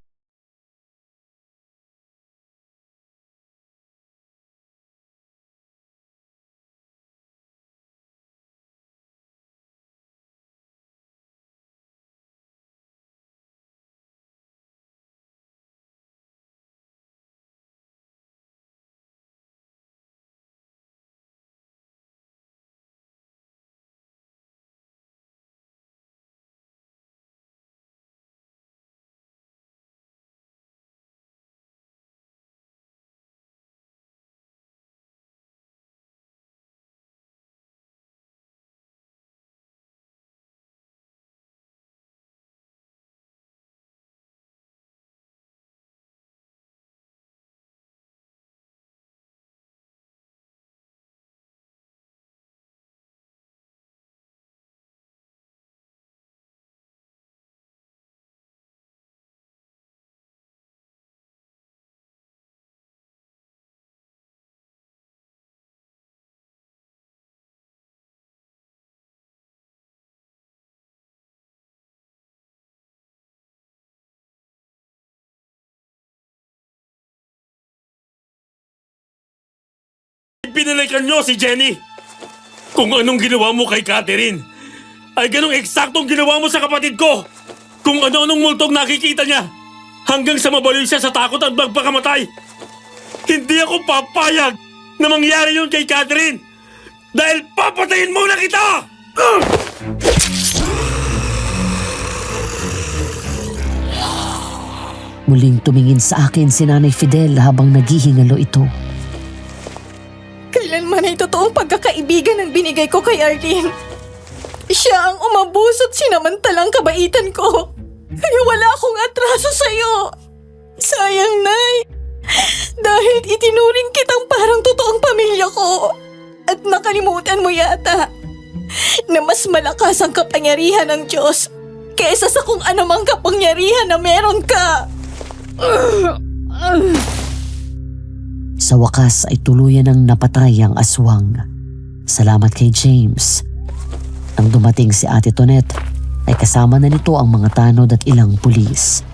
Pinalikan nyo si Jenny! Kung anong ginawa mo kay Catherine, ay ganong eksaktong ginawa mo sa kapatid ko! Kung ano-anong multong nakikita niya, hanggang sa mabaliw siya sa takot at magpakamatay! Hindi ako papayag na mangyari yun kay Catherine! Dahil papatayin mo na kita! Muling tumingin sa akin si Nanay Fidel habang naghihingalo ito. Kailanman ay totoong pagkakaibigan ang binigay ko kay Arlene. Siya ang umabusot sinamantalang kabaitan ko. Kaya wala akong atraso sa'yo. Sayang, Nay. Dahil itinuring kitang parang totoong pamilya ko. At nakalimutan mo yata na mas malakas ang kapangyarihan ng Diyos kaysa sa kung anumang kapangyarihan na meron ka. Sa wakas ay tuluyan ng napatay ang aswang. Salamat kay James. Nang dumating si Ate Tonette, ay kasama na nito ang mga tanod at ilang pulis.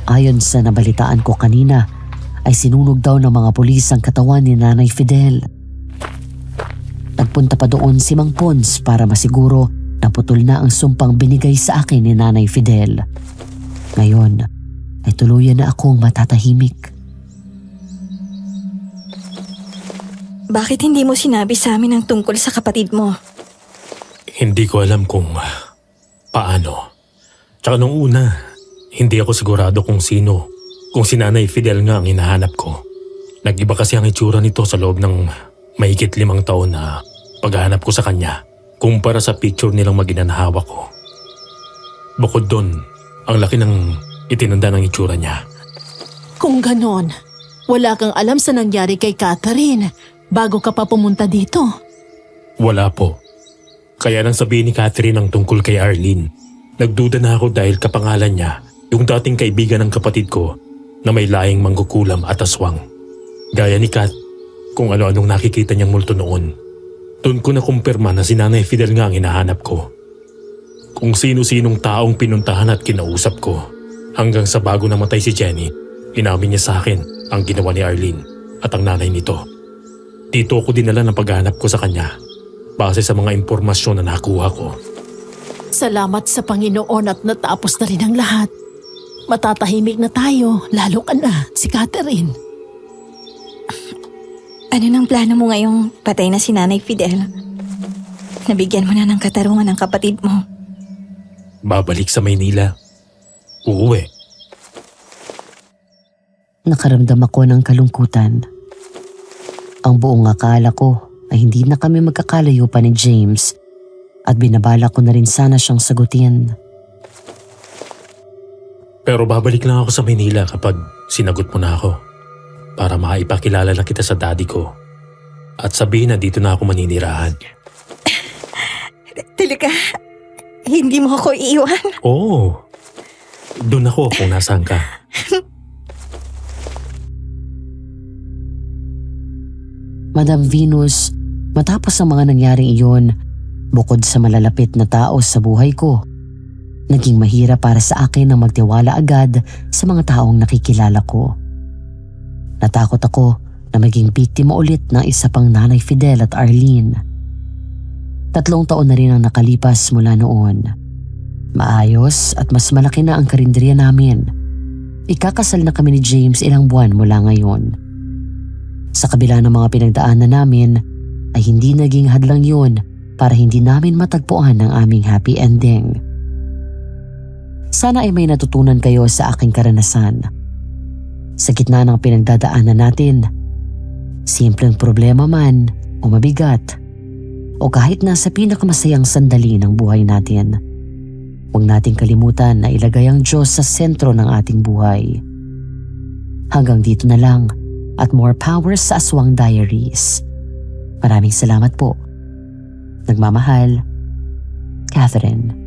Ayon sa nabalitaan ko kanina, ay sinunog daw ng mga pulis ang katawan ni Nanay Fidel. Nagpunta pa doon si Mang Pons para masiguro na putol na ang sumpang binigay sa akin ni Nanay Fidel. Ngayon, ay tuluyan na akong matatahimik. Bakit hindi mo sinabi sa amin ang tungkol sa kapatid mo? Hindi ko alam kung paano. Tsaka nung una, hindi ako sigurado kung sino. Kung si Nanay Fidel nga ang hinahanap ko. Nag-iba kasi ang itsura nito sa loob ng mahigit 5 taon na paghahanap ko sa kanya kumpara sa picture nilang maginanhawa ko. Bukod doon, ang laki ng itinanda ng itsura niya. Kung ganon, wala kang alam sa nangyari kay Catherine bago ka pa pumunta dito. Wala po. Kaya nang sabihin ni Catherine ang tungkol kay Arlene, nagduda na ako dahil kapangalan niya yung dating kaibigan ng kapatid ko na may laing mangkukulam at aswang. Gaya ni Kat, kung ano-anong nakikita niyang multo noon. Doon ko na kumpirma na si Nanay Fidel nga ang hinahanap ko. Kung sino-sinong taong pinuntahan at kinausap ko. Hanggang sa bago namatay si Jenny, inamin niya sa akin ang ginawa ni Arlene at ang nanay nito. Dito ako dinala ng paghahanap ko sa kanya base sa mga impormasyon na nakuha ko. Salamat sa Panginoon at natapos na rin ang lahat. Matatahimik na tayo, lalo ka na, si Catherine. Ano nang plano mo ngayong patay na si Nanay Fidel? Nabigyan mo na ng katarungan ng kapatid mo. Babalik sa Maynila. Uuwi. Nakaramdam ako ng kalungkutan. Ang buong akala ko ay hindi na kami magkakalayo pa ni James at binabala ko na rin sana siyang sagutin. Pero babalik lang ako sa Maynila kapag sinagot mo na ako para maipakilala na kita sa daddy ko at sabihin na dito na ako maninirahan. Talaga, hindi mo ako iiwan? Oo. Doon ako kung nasaan ka. Madam Venus, matapos ang mga nangyaring iyon, bukod sa malalapit na tao sa buhay ko, naging mahirap para sa akin ang magtiwala agad sa mga taong nakikilala ko. Natakot ako na maging biktima ulit ng isa pang Nanay Fidel at Arlene. 3 taon na rin ang nakalipas mula noon. Maayos at mas malaki na ang karinderya namin. Ikakasal na kami ni James ilang buwan mula ngayon. Sa kabila ng mga pinagdaanan namin, ay hindi naging hadlang yun para hindi namin matagpuan ang aming happy ending. Sana ay may natutunan kayo sa aking karanasan. Sa gitna ng pinagdadaanan natin, simpleng problema man o mabigat, o kahit nasa pinakamasayang sandali ng buhay natin, huwag nating kalimutan na ilagay ang Diyos sa sentro ng ating buhay. Hanggang dito na lang at more power sa Aswang Diaries. Maraming salamat po. Nagmamahal, Catherine.